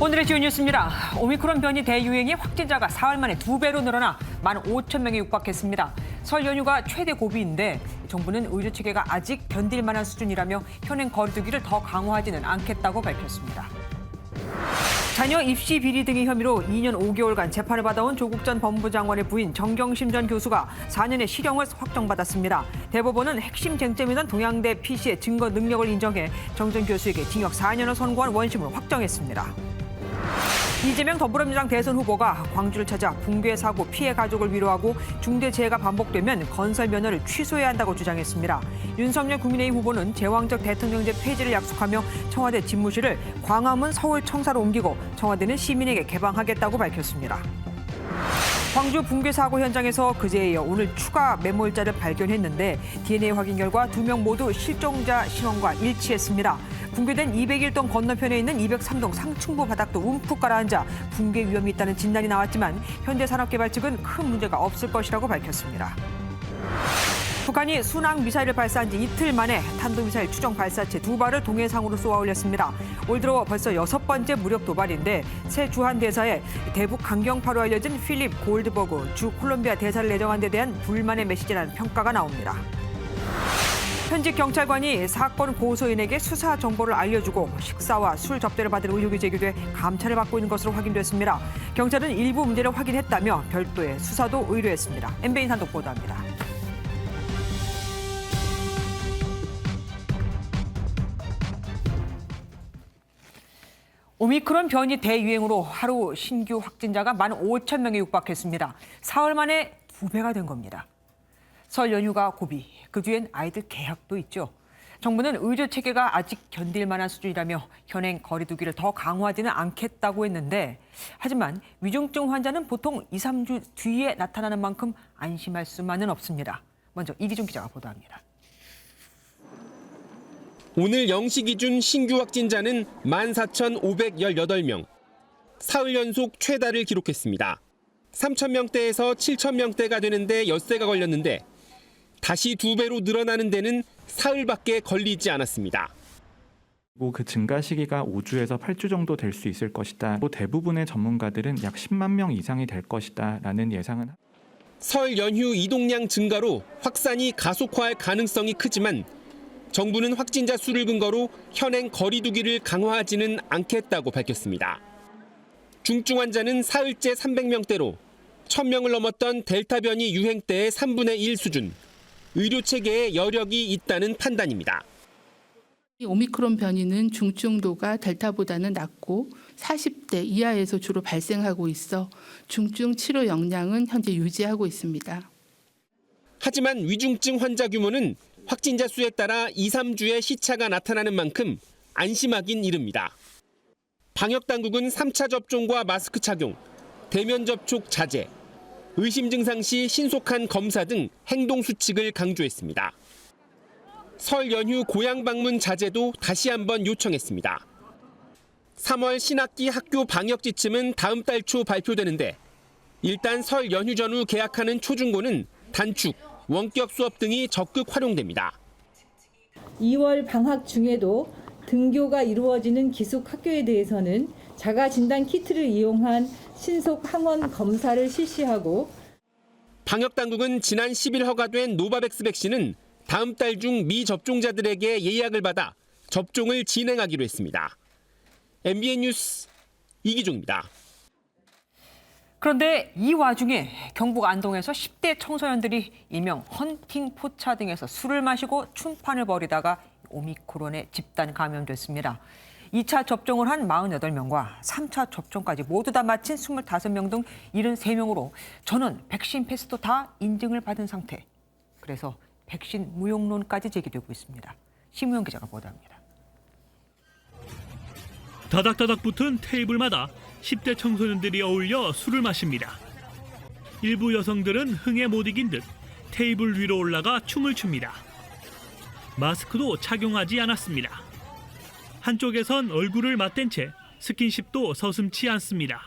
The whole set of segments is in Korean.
오늘의 주요 뉴스입니다. 오미크론 변이 대유행의 확진자가 사흘 만에 2배로 늘어나 15,000명에 육박했습니다. 설 연휴가 최대 고비인데 정부는 의료 체계가 아직 견딜 만한 수준이라며 현행 거리두기를 더 강화하지는 않겠다고 밝혔습니다. 자녀 입시 비리 등의 혐의로 2년 5개월간 재판을 받아온 조국 전 법무장관의 부인 정경심 전 교수가 4년의 실형을 확정받았습니다. 대법원은 핵심 쟁점이던 동양대 PC의 증거 능력을 인정해 정 전 교수에게 징역 4년을 선고한 원심을 확정했습니다. 이재명 더불어민주당 대선 후보가 광주를 찾아 붕괴 사고 피해 가족을 위로하고 중대재해가 반복되면 건설 면허를 취소해야 한다고 주장했습니다. 윤석열 국민의힘 후보는 제왕적 대통령제 폐지를 약속하며 청와대 집무실을 광화문 서울청사로 옮기고 청와대는 시민에게 개방하겠다고 밝혔습니다. 광주 붕괴 사고 현장에서 그제에 이어 오늘 추가 매몰자를 발견했는데 DNA 확인 결과 2명 모두 실종자 신원과 일치했습니다. 붕괴된 201동 건너편에 있는 203동 상층부 바닥도 움푹 가라앉아 붕괴 위험이 있다는 진단이 나왔지만 현대산업개발 측은 큰 문제가 없을 것이라고 밝혔습니다. 북한이 순항 미사일을 발사한 지 이틀 만에 탄도미사일 추정 발사체 2발을 동해상으로 쏘아 올렸습니다. 올 들어 벌써 6번째 무력 도발인데 새 주한 대사에 대북 강경파로 알려진 필립 골드버그 주 콜롬비아 대사를 내정한 데 대한 불만의 메시지라는 평가가 나옵니다. 현직 경찰관이 사건 고소인에게 수사 정보를 알려주고 식사와 술 접대를 받은 의혹이 제기돼 감찰을 받고 있는 것으로 확인됐습니다. 경찰은 일부 문제를 확인했다며 별도의 수사도 의뢰했습니다. MBN 단독 보도합니다. 오미크론 변이 대유행으로 하루 신규 확진자가 15,000명에 육박했습니다. 사흘 만에 2배가 된 겁니다. 설 연휴가 고비, 그 뒤엔 아이들 개학도 있죠. 정부는 의료 체계가 아직 견딜 만한 수준이라며 현행 거리두기를 더 강화하지는 않겠다고 했는데 하지만 위중증 환자는 보통 2, 3주 뒤에 나타나는 만큼 안심할 수만은 없습니다. 먼저 이기준 기자가 보도합니다. 오늘 0시 기준 신규 확진자는 14,518명. 사흘 연속 최다를 기록했습니다. 3,000명대에서 7,000명대가 되는데 엿새가 걸렸는데 다시 2배로 늘어나는 데는 사흘밖에 걸리지 않았습니다. 그 증가 시기가 5주에서 8주 정도 될 수 있을 것이다. 대부분의 전문가들은 약 10만 명 이상이 될 것이다라는 예상은. 설 연휴 이동량 증가로 확산이 가속화할 가능성이 크지만 정부는 확진자 수를 근거로 현행 거리두기를 강화하지는 않겠다고 밝혔습니다. 중증 환자는 사흘째 300명대로 1,000명을 넘었던 델타 변이 유행 때의 3분의 1 수준, 의료 체계에 여력이 있다는 판단입니다. 오미크론 변이는 중증도가 델타보다는 낮고 40대 이하에서 주로 발생하고 있어 중증 치료 역량은 현재 유지하고 있습니다. 하지만 위중증 환자 규모는 확진자 수에 따라 2, 3주의 시차가 나타나는 만큼 안심하긴 이릅니다. 방역당국은 3차 접종과 마스크 착용, 대면 접촉 자제, 의심 증상 시 신속한 검사 등 행동 수칙을 강조했습니다. 설 연휴 고향 방문 자제도 다시 한번 요청했습니다. 3월 신학기 학교 방역 지침은 다음 달 초 발표되는데 일단 설 연휴 전후 개학하는 초중고는 단축, 원격 수업 등이 적극 활용됩니다. 2월 방학 중에도 등교가 이루어지는 기숙 학교에 대해서는 자가 진단 키트를 이용한 신속 항원 검사를 실시하고 방역 당국은 지난 10일 허가된 노바백스 백신은 다음 달 중 미접종자들에게 예약을 받아 접종을 진행하기로 했습니다. MBN 뉴스 이기종입니다. 그런데 이 와중에 경북 안동에서 10대 청소년들이 일명 헌팅 포차 등에서 술을 마시고 춤판을 벌이다가 오미크론에 집단 감염됐습니다. 2차 접종을 한 48명과 3차 접종까지 모두 다 마친 25명 등 73명으로 전원 백신 패스도 다 인증을 받은 상태. 그래서 백신 무용론까지 제기되고 있습니다. 심우영 기자가 보도합니다. 다닥다닥 붙은 테이블마다 10대 청소년들이 어울려 술을 마십니다. 일부 여성들은 흥에 못 이긴 듯 테이블 위로 올라가 춤을 춥니다. 마스크도 착용하지 않았습니다. 한쪽에선 얼굴을 맞댄 채 스킨십도 서슴지 않습니다.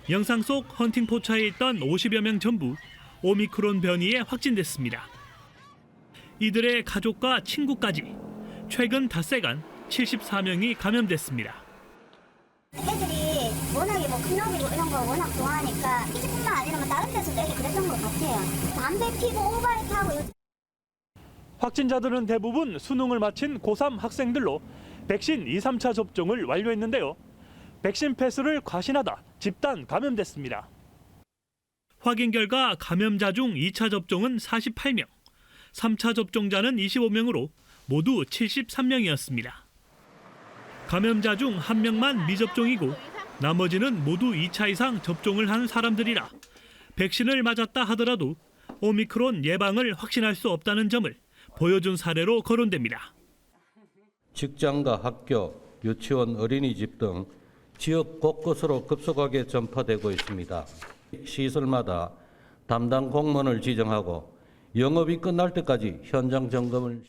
영상 속 헌팅 포차에 있던 50여 명 전부 오미크론 변이에 확진됐습니다. 이들의 가족과 친구까지 최근 닷새간 74명이 감염됐습니다. 분홍이고 이런 거 워낙 좋아하니까 피부뿐만 아니라 다른 데서도 애들 그랬던 것 같아요. 담배 피고 오바이트 하고 확진자들은 대부분 수능을 마친 고3 학생들로 백신 2, 3차 접종을 완료했는데요. 백신 패스를 과신하다 집단 감염됐습니다. 확인 결과 감염자 중 2차 접종은 48명, 3차 접종자는 25명으로 모두 73명이었습니다. 감염자 중 1명만 미접종이고 나머지는 모두 2차 이상 접종을 한 사람들이라 백신을 맞았다 하더라도 오미크론 예방을 확신할 수 없다는 점을 보여준 사례로 거론됩니다. 직장과 학교, 유치원, 어린이집 등 지역 곳곳으로 급속하게 전파되고 있습니다. 시설마다 담당 공무원을 지정하고 영업이 끝날 때까지 현장 점검을.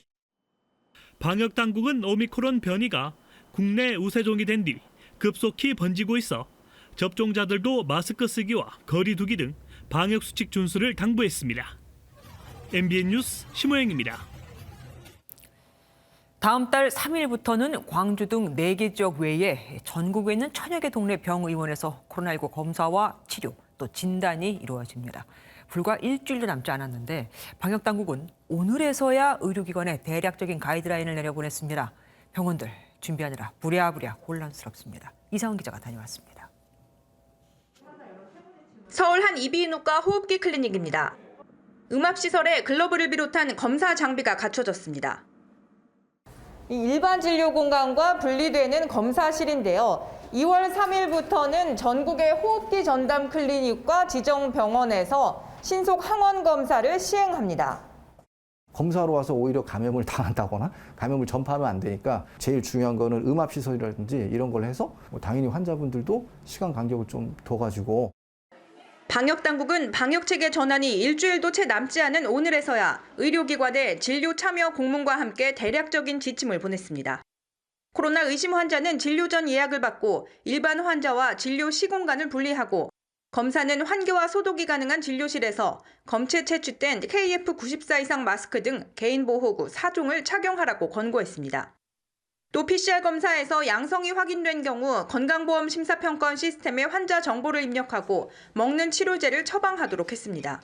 방역 당국은 오미크론 변이가 국내 우세종이 된 뒤 급속히 번지고 있어 접종자들도 마스크 쓰기와 거리 두기 등 방역 수칙 준수를 당부했습니다. MBN 뉴스 심호영입니다. 다음 달 3일부터는 광주 등 4개 지역 외에 전국에 있는 천여 개 동네 병의원에서 코로나19 검사와 치료, 또 진단이 이루어집니다. 불과 일주일도 남지 않았는데 방역당국은 오늘에서야 의료기관에 대략적인 가이드라인을 내려보냈습니다. 병원들 준비하느라 부랴부랴 혼란스럽습니다. 이상은 기자가 다녀왔습니다. 서울 한 이비인후과 호흡기 클리닉입니다. 음압시설에 글러브를 비롯한 검사 장비가 갖춰졌습니다. 일반 진료 공간과 분리되는 검사실인데요. 2월 3일부터는 전국의 호흡기 전담 클리닉과 지정 병원에서 신속 항원 검사를 시행합니다. 검사로 와서 오히려 감염을 당한다거나 감염을 전파하면 안 되니까 제일 중요한 거는 음압시설이라든지 이런 걸 해서 당연히 환자분들도 시간 간격을 좀 둬가지고. 방역당국은 방역체계 전환이 일주일도 채 남지 않은 오늘에서야 의료기관에 진료 참여 공문과 함께 대략적인 지침을 보냈습니다. 코로나 의심 환자는 진료 전 예약을 받고 일반 환자와 진료 시공간을 분리하고 검사는 환기와 소독이 가능한 진료실에서 검체 채취된 KF94 이상 마스크 등 개인보호구 4종을 착용하라고 권고했습니다. 또 PCR 검사에서 양성이 확인된 경우 건강보험 심사평가원 시스템에 환자 정보를 입력하고 먹는 치료제를 처방하도록 했습니다.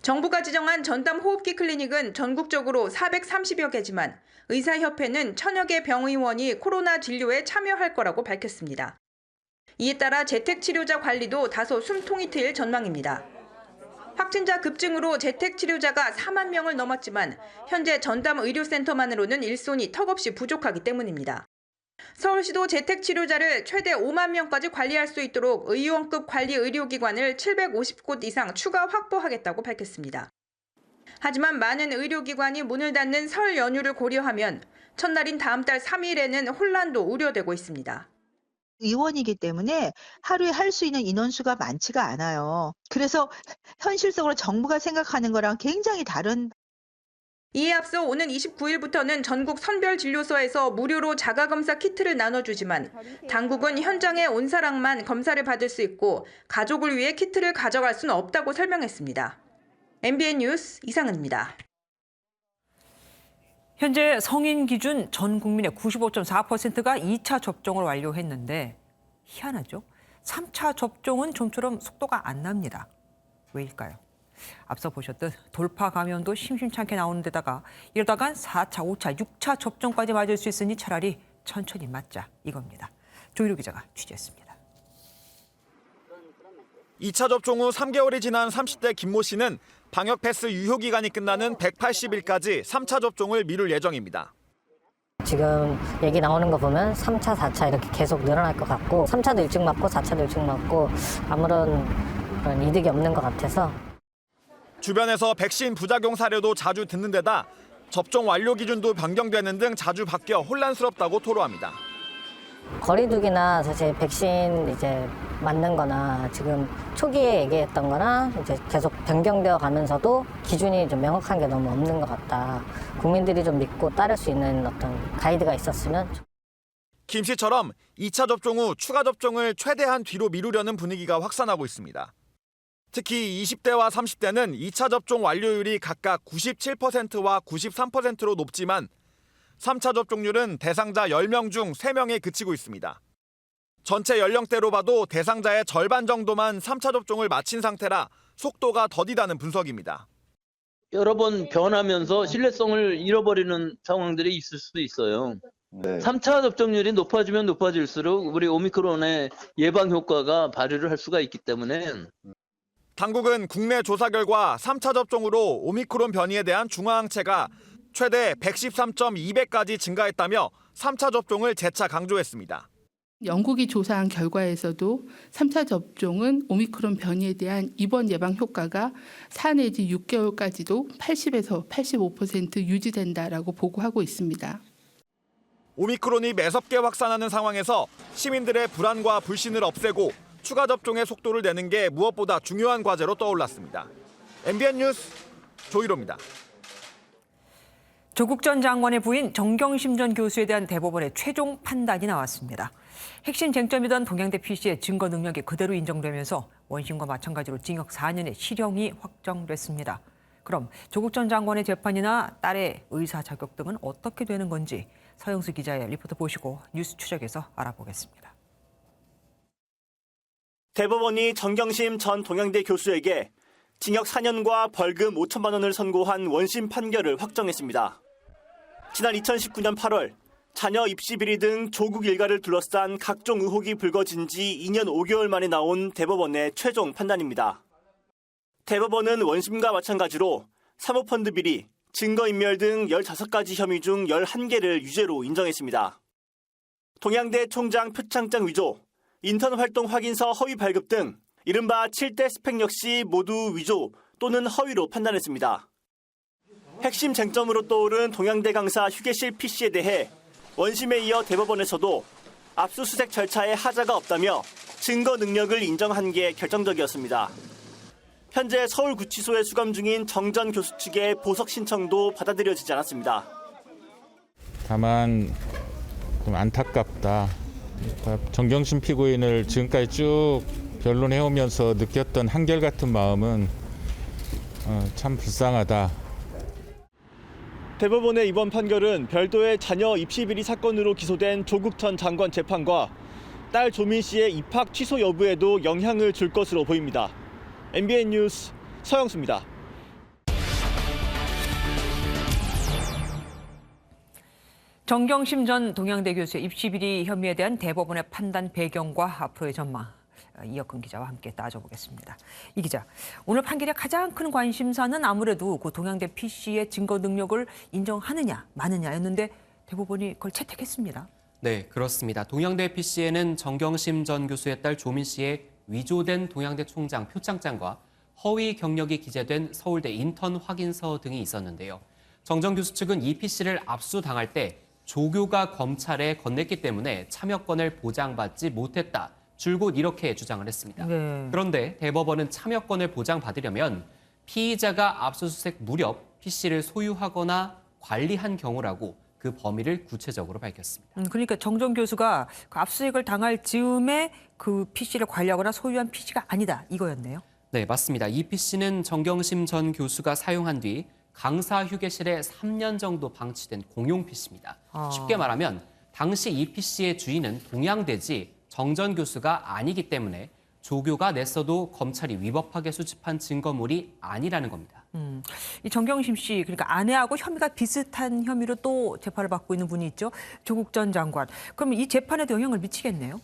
정부가 지정한 전담 호흡기 클리닉은 전국적으로 430여 개지만 의사협회는 1000여 개 병의원이 코로나 진료에 참여할 거라고 밝혔습니다. 이에 따라 재택치료자 관리도 다소 숨통이 트일 전망입니다. 확진자 급증으로 재택치료자가 4만 명을 넘었지만 현재 전담 의료센터만으로는 일손이 턱없이 부족하기 때문입니다. 서울시도 재택치료자를 최대 5만 명까지 관리할 수 있도록 의원급 관리 의료기관을 750곳 이상 추가 확보하겠다고 밝혔습니다. 하지만 많은 의료기관이 문을 닫는 설 연휴를 고려하면 첫날인 다음 달 3일에는 혼란도 우려되고 있습니다. 의원이기 때문에 하루에 할 수 있는 인원수가 많지가 않아요. 그래서 현실적으로 정부가 생각하는 거랑 굉장히 다른. 이에 앞서 오는 29일부터는 전국 선별진료소에서 무료로 자가검사 키트를 나눠주지만 당국은 현장에 온 사람만 검사를 받을 수 있고 가족을 위해 키트를 가져갈 수는 없다고 설명했습니다. MBN 뉴스 이상은입니다. 현재 성인 기준 전 국민의 95.4%가 2차 접종을 완료했는데 희한하죠? 3차 접종은 좀처럼 속도가 안 납니다. 왜일까요? 앞서 보셨듯 돌파 감염도 심심찮게 나오는 데다가 이러다간 4차, 5차, 6차 접종까지 맞을 수 있으니 차라리 천천히 맞자 이겁니다. 조희루 기자가 취재했습니다. 2차 접종 후 3개월이 지난 30대 김모 씨는 방역 패스 유효 기간이 끝나는 180일까지 3차 접종을 미룰 예정입니다. 지금 얘기 나오는 거 보면 3차, 4차 이렇게 계속 늘어날 것 같고 3차도 일찍 맞고 4차도 일찍 맞고 아무런 그런 이득이 없는 것 같아서. 주변에서 백신 부작용 사례도 자주 듣는 데다 접종 완료 기준도 변경되는 등 자주 바뀌어 혼란스럽다고 토로합니다. 거리두기나 사실 백신 이제 맞는 거나 지금 초기에 얘기했던 거나 이제 계속 변경되어 가면서도 기준이 좀 명확한 게 너무 없는 것 같다. 국민들이 좀 믿고 따를 수 있는 어떤 가이드가 있었으면. 김 씨처럼 2차 접종 후 추가 접종을 최대한 뒤로 미루려는 분위기가 확산하고 있습니다. 특히 20대와 30대는 2차 접종 완료율이 각각 97%와 93%로 높지만 3차 접종률은 대상자 10명 중 3명에 그치고 있습니다. 전체 연령대로 봐도 대상자의 절반 정도만 3차 접종을 마친 상태라 속도가 더디다는 분석입니다. 여러 번 변하면서 신뢰성을 잃어버리는 상황들이 있을 수도 있어요. 3차 접종률이 높아지면 높아질수록 우리 오미크론의 예방 효과가 발휘를 할 수가 있기 때문에 당국은 국내 조사 결과 3차 접종으로 오미크론 변이에 대한 중화항체가 최대 113.2배까지 증가했다며 3차 접종을 재차 강조했습니다. 영국이 조사한 결과에서도 3차 접종은 오미크론 변이에 대한 입원 예방 효과가 4 내지 6개월까지도 80에서 85% 유지된다라고 보고하고 있습니다. 오미크론이 매섭게 확산하는 상황에서 시민들의 불안과 불신을 없애고 추가 접종의 속도를 내는 게 무엇보다 중요한 과제로 떠올랐습니다. MBN 뉴스 조희로입니다. 조국 전 장관의 부인 정경심 전 교수에 대한 대법원의 최종 판단이 나왔습니다. 핵심 쟁점이던 동양대 PC의 증거 능력이 그대로 인정되면서 원심과 마찬가지로 징역 4년의 실형이 확정됐습니다. 그럼 조국 전 장관의 재판이나 딸의 의사 자격 등은 어떻게 되는 건지 서영수 기자의 리포트 보시고 뉴스 추적에서 알아보겠습니다. 대법원이 정경심 전 동양대 교수에게 징역 4년과 벌금 5천만 원을 선고한 원심 판결을 확정했습니다. 지난 2019년 8월 자녀 입시 비리 등 조국 일가를 둘러싼 각종 의혹이 불거진 지 2년 5개월 만에 나온 대법원의 최종 판단입니다. 대법원은 원심과 마찬가지로 사모펀드 비리, 증거인멸 등 15가지 혐의 중 11개를 유죄로 인정했습니다. 동양대 총장 표창장 위조, 인턴 활동 확인서 허위 발급 등 이른바 7대 스펙 역시 모두 위조 또는 허위로 판단했습니다. 핵심 쟁점으로 떠오른 동양대 강사 휴게실 PC에 대해 원심에 이어 대법원에서도 압수수색 절차에 하자가 없다며 증거 능력을 인정한 게 결정적이었습니다. 현재 서울구치소에 수감 중인 정 전 교수 측의 보석 신청도 받아들여지지 않았습니다. 다만 좀 안타깝다. 정경심 피고인을 지금까지 쭉 변론해오면서 느꼈던 한결같은 마음은 참 불쌍하다. 대법원의 이번 판결은 별도의 자녀 입시 비리 사건으로 기소된 조국 전 장관 재판과 딸 조민 씨의 입학 취소 여부에도 영향을 줄 것으로 보입니다. MBN 뉴스 서영수입니다. 정경심 전 동양대 교수의 입시 비리 혐의에 대한 대법원의 판단 배경과 앞으로의 전망, 이혁근 기자와 함께 따져보겠습니다. 이 기자, 오늘 판결의 가장 큰 관심사는 아무래도 그 동양대 PC의 증거 능력을 인정하느냐 마느냐였는데 대법원이 그걸 채택했습니다. 네, 그렇습니다. 동양대 PC에는 정경심 전 교수의 딸 조민 씨의 위조된 동양대 총장 표창장과 허위 경력이 기재된 서울대 인턴 확인서 등이 있었는데요. 정 전 교수 측은 이 PC를 압수당할 때 조교가 검찰에 건넸기 때문에 참여권을 보장받지 못했다. 줄곧 이렇게 주장을 했습니다. 네. 그런데 대법원은 참여권을 보장받으려면 피의자가 압수수색 무렵 PC를 소유하거나 관리한 경우라고 그 범위를 구체적으로 밝혔습니다. 그러니까 정 전 교수가 그 압수수색을 당할 즈음에 그 PC를 관리하거나 소유한 PC가 아니다 이거였네요. 네, 맞습니다. 이 PC는 정경심 전 교수가 사용한 뒤 강사 휴게실에 3년 정도 방치된 공용 PC입니다. 쉽게 말하면 당시 이 PC의 주인은 동양대지 정 전 교수가 아니기 때문에 조교가 냈어도 검찰이 위법하게 수집한 증거물이 아니라는 겁니다. 이 정경심 씨, 그러니까 아내하고 혐의가 비슷한 혐의로 또 재판을 받고 있는 분이 있죠. 조국 전 장관. 그럼 이 재판에도 영향을 미치겠네요?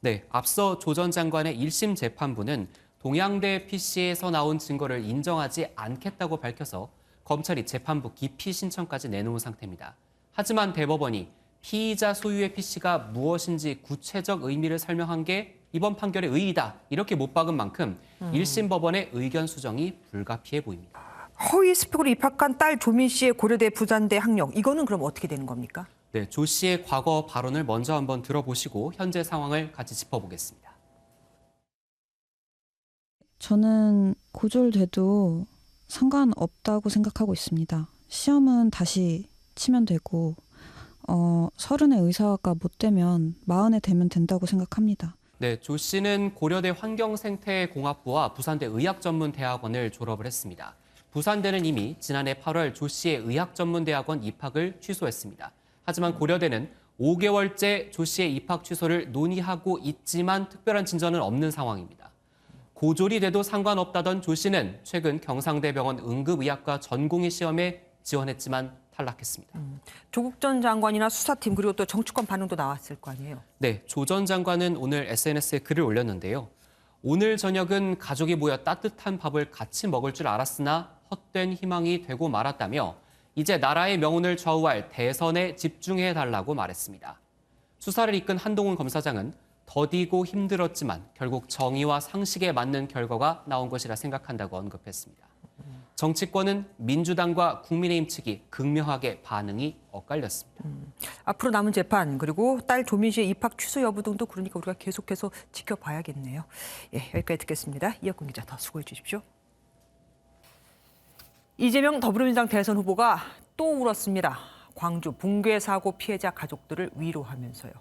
네, 앞서 조 전 장관의 1심 재판부는 동양대 PC에서 나온 증거를 인정하지 않겠다고 밝혀서 검찰이 재판부 기피 신청까지 내놓은 상태입니다. 하지만 대법원이 피의자 소유의 PC가 무엇인지 구체적 의미를 설명한 게 이번 판결의 의의다. 이렇게 못 박은 만큼 1심 법원의 의견 수정이 불가피해 보입니다. 허위 스펙으로 입학한 딸 조민 씨의 고려대 부산대 학력, 이거는 그럼 어떻게 되는 겁니까? 네, 조 씨의 과거 발언을 먼저 한번 들어보시고 현재 상황을 같이 짚어보겠습니다. 저는 고졸돼도 상관없다고 생각하고 있습니다. 시험은 다시 치면 되고 30에 의사가 못 되면 40에 되면 된다고 생각합니다. 네, 조 씨는 고려대 환경생태공학부와 부산대 의학전문대학원을 졸업을 했습니다. 부산대는 이미 지난해 8월 조 씨의 의학전문대학원 입학을 취소했습니다. 하지만 고려대는 5개월째 조 씨의 입학 취소를 논의하고 있지만 특별한 진전은 없는 상황입니다. 고졸이 돼도 상관없다던 조 씨는 최근 경상대병원 응급의학과 전공의 시험에 지원했지만 탈락했습니다. 조국 전 장관이나 수사팀 그리고 또 정치권 반응도 나왔을 거 아니에요? 네, 조 전 장관은 오늘 SNS에 글을 올렸는데요. 오늘 저녁은 가족이 모여 따뜻한 밥을 같이 먹을 줄 알았으나 헛된 희망이 되고 말았다며 이제 나라의 명운을 좌우할 대선에 집중해달라고 말했습니다. 수사를 이끈 한동훈 검사장은 더디고 힘들었지만 결국 정의와 상식에 맞는 결과가 나온 것이라 생각한다고 언급했습니다. 정치권은 민주당과 국민의힘 측이 극명하게 반응이 엇갈렸습니다. 앞으로 남은 재판 그리고 딸 조민 씨의 입학 취소 여부 등도 그러니까 우리가 계속해서 지켜봐야겠네요. 예, 여기까지 듣겠습니다. 이혁근 기자 더 수고해 주십시오. 이재명 더불어민주당 대선 후보가 또 울었습니다. 광주 붕괴 사고 피해자 가족들을 위로하면서요.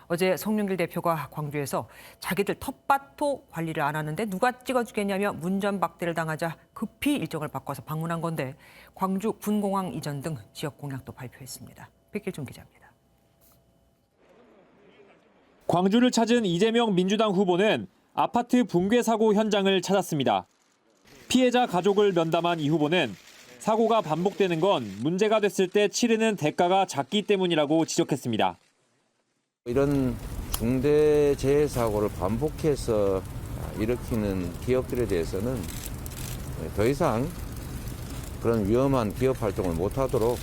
어제 송영길 대표가 광주에서 자기들 텃밭도 관리를 안 하는데 누가 찍어주겠냐며 문전박대를 당하자 급히 일정을 바꿔서 방문한 건데 광주 군공항 이전 등 지역 공약도 발표했습니다. 백길준 기자입니다. 광주를 찾은 이재명 민주당 후보는 아파트 붕괴 사고 현장을 찾았습니다. 피해자 가족을 면담한 이 후보는 사고가 반복되는 건 문제가 됐을 때 치르는 대가가 작기 때문이라고 지적했습니다. 이런 중대재해 사고를 반복해서 일으키는 기업들에 대해서는 더 이상 그런 위험한 기업 활동을 못하도록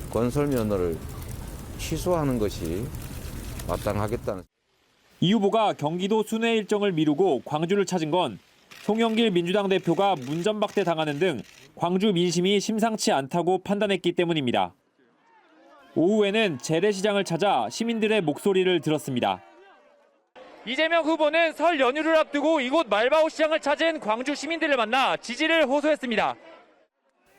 건설 면허를 취소하는 것이 마땅하겠다는. 이 후보가 경기도 순회 일정을 미루고 광주를 찾은 건 송영길 민주당 대표가 문전박대 당하는 등 광주 민심이 심상치 않다고 판단했기 때문입니다. 오후에는 재래시장을 찾아 시민들의 목소리를 들었습니다. 이재명 후보는 설 연휴를 앞두고 이곳 말바오 시장을 찾은 광주 시민들을 만나 지지를 호소했습니다.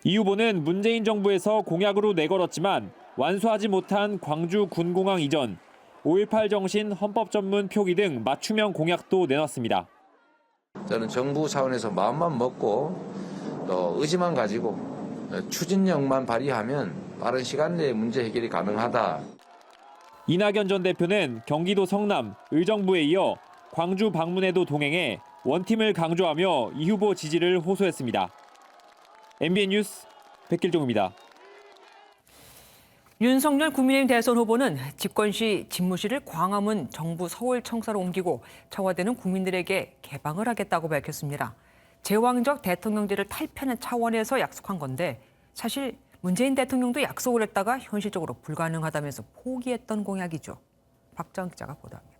이 후보는 문재인 정부에서 공약으로 내걸었지만 완수하지 못한 광주 군공항 이전, 5.18 정신 헌법 전문 표기 등 맞춤형 공약도 내놨습니다. 저는 정부 차원에서 마음만 먹고 또 의지만 가지고 추진력만 발휘하면 빠른 시간 내에 문제 해결이 가능하다. 이낙연 전 대표는 경기도 성남, 의정부에 이어 광주 방문에도 동행해 원팀을 강조하며 이 후보 지지를 호소했습니다. MBN 뉴스 백길종입니다. 윤석열 국민의힘 대선 후보는 집권 시 집무실을 광화문 정부 서울청사로 옮기고 청와대는 국민들에게 개방을 하겠다고 밝혔습니다. 제왕적 대통령제를 탈피하는 차원에서 약속한 건데 사실 문재인 대통령도 약속을 했다가 현실적으로 불가능하다면서 포기했던 공약이죠. 박정 기자가 보도합니다.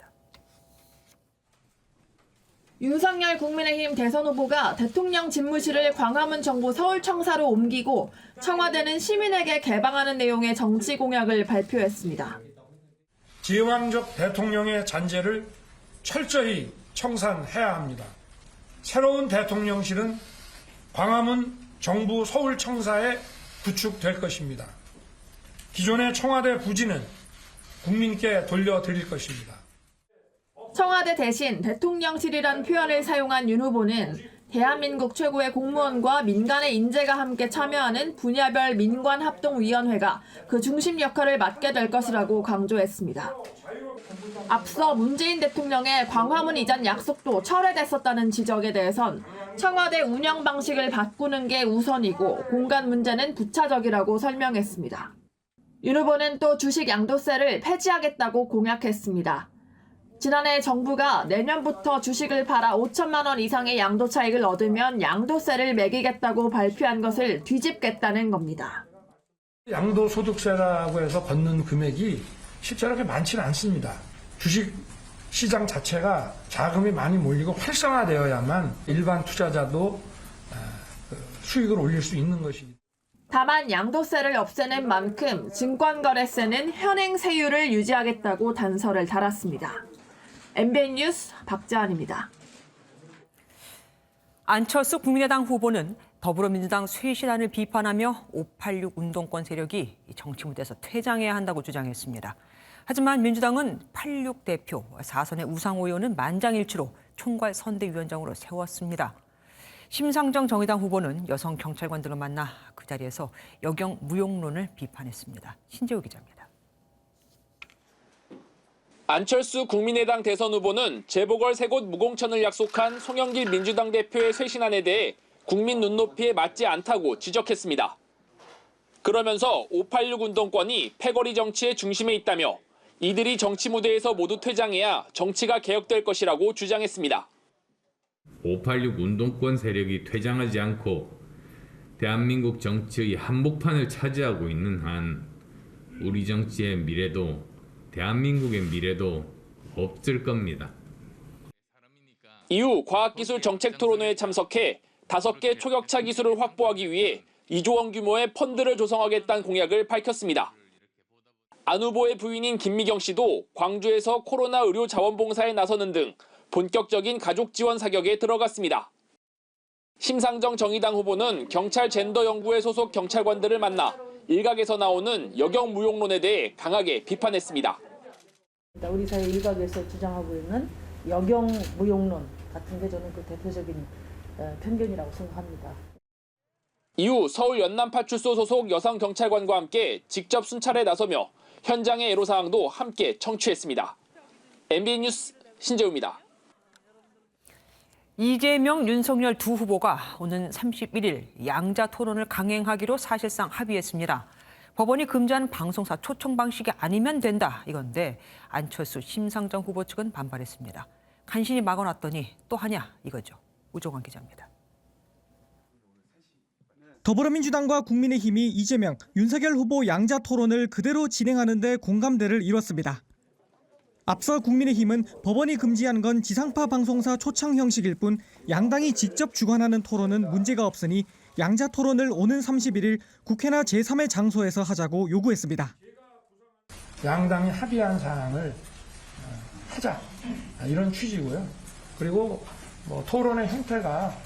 윤석열 국민의힘 대선 후보가 대통령 집무실을 광화문 정부 서울청사로 옮기고 청와대는 시민에게 개방하는 내용의 정치 공약을 발표했습니다. 제왕적 대통령의 잔재를 철저히 청산해야 합니다. 새로운 대통령실은 광화문 정부 서울청사에 구축될 것입니다. 기존의 청와대 부지는 국민께 돌려드릴 것입니다. 청와대 대신 대통령실이란 표현을 사용한 윤 후보는 대한민국 최고의 공무원과 민간의 인재가 함께 참여하는 분야별 민관합동위원회가 그 중심 역할을 맡게 될 것이라고 강조했습니다. 앞서 문재인 대통령의 광화문 이전 약속도 철회됐었다는 지적에 대해선 청와대 운영 방식을 바꾸는 게 우선이고 공간 문제는 부차적이라고 설명했습니다. 윤 후보는 또 주식 양도세를 폐지하겠다고 공약했습니다. 지난해 정부가 내년부터 주식을 팔아 5천만 원 이상의 양도 차익을 얻으면 양도세를 매기겠다고 발표한 것을 뒤집겠다는 겁니다. 양도소득세라고 해서 걷는 금액이 실제로 그렇게 많지는 않습니다. 주식 시장 자체가 자금이 많이 몰리고 활성화되어야만 일반 투자자도 수익을 올릴 수 있는 것입니다. 다만 양도세를 없애는 만큼 증권거래세는 현행 세율을 유지하겠다고 단서를 달았습니다. MBN 뉴스 박지한입니다. 안철수 국민의당 후보는 더불어민주당 쇄신안을 비판하며 586 운동권 세력이 정치 무대에서 퇴장해야 한다고 주장했습니다. 하지만 민주당은 86 대표, 4선의 우상호 의원은 만장일치로 총괄 선대위원장으로 세웠습니다. 심상정 정의당 후보는 여성 경찰관 등을 만나 그 자리에서 여경 무용론을 비판했습니다. 신재호 기자입니다. 안철수 국민의당 대선 후보는 재보궐 3곳 무공천을 약속한 송영길 민주당 대표의 쇄신안에 대해 국민 눈높이에 맞지 않다고 지적했습니다. 그러면서 586 운동권이 패거리 정치의 중심에 있다며 이들이 정치 무대에서 모두 퇴장해야 정치가 개혁될 것이라고 주장했습니다. 586 운동권 세력이 퇴장하지 않고 대한민국 정치의 한복판을 차지하고 있는 한 우리 정치의 미래도 대한민국의 미래도 없을 겁니다. 이후 과학기술정책토론회에 참석해 5개 초격차 기술을 확보하기 위해 2조 원 규모의 펀드를 조성하겠다는 공약을 밝혔습니다. 안 후보의 부인인 김미경 씨도 광주에서 코로나 의료 자원봉사에 나서는 등 본격적인 가족 지원 사격에 들어갔습니다. 심상정 정의당 후보는 경찰 젠더 연구회 소속 경찰관들을 만나 일각에서 나오는 여경 무용론에 대해 강하게 비판했습니다. 우리 사회 일각에서 주장하고 있는 여경 무용론 같은 게 저는 그 대표적인 편견이라고 생각합니다. 이후 서울 연남파출소 소속 여성 경찰관과 함께 직접 순찰에 나서며 현장의 애로사항도 함께 청취했습니다. MBN 뉴스 신재우입니다. 이재명, 윤석열 두 후보가 오는 31일 양자 토론을 강행하기로 사실상 합의했습니다. 법원이 금지한 방송사 초청 방식이 아니면 된다 이건데 안철수, 심상정 후보 측은 반발했습니다. 간신히 막아놨더니 또 하냐 이거죠. 우종환 기자입니다. 더불어민주당과 국민의힘이 이재명, 윤석열 후보 양자 토론을 그대로 진행하는 데 공감대를 이뤘습니다. 앞서 국민의힘은 법원이 금지한 건 지상파 방송사 초청 형식일 뿐 양당이 직접 주관하는 토론은 문제가 없으니 양자 토론을 오는 31일 국회나 제3의 장소에서 하자고 요구했습니다. 양당이 합의한 사항을 하자 이런 취지고요. 그리고 토론의 형태가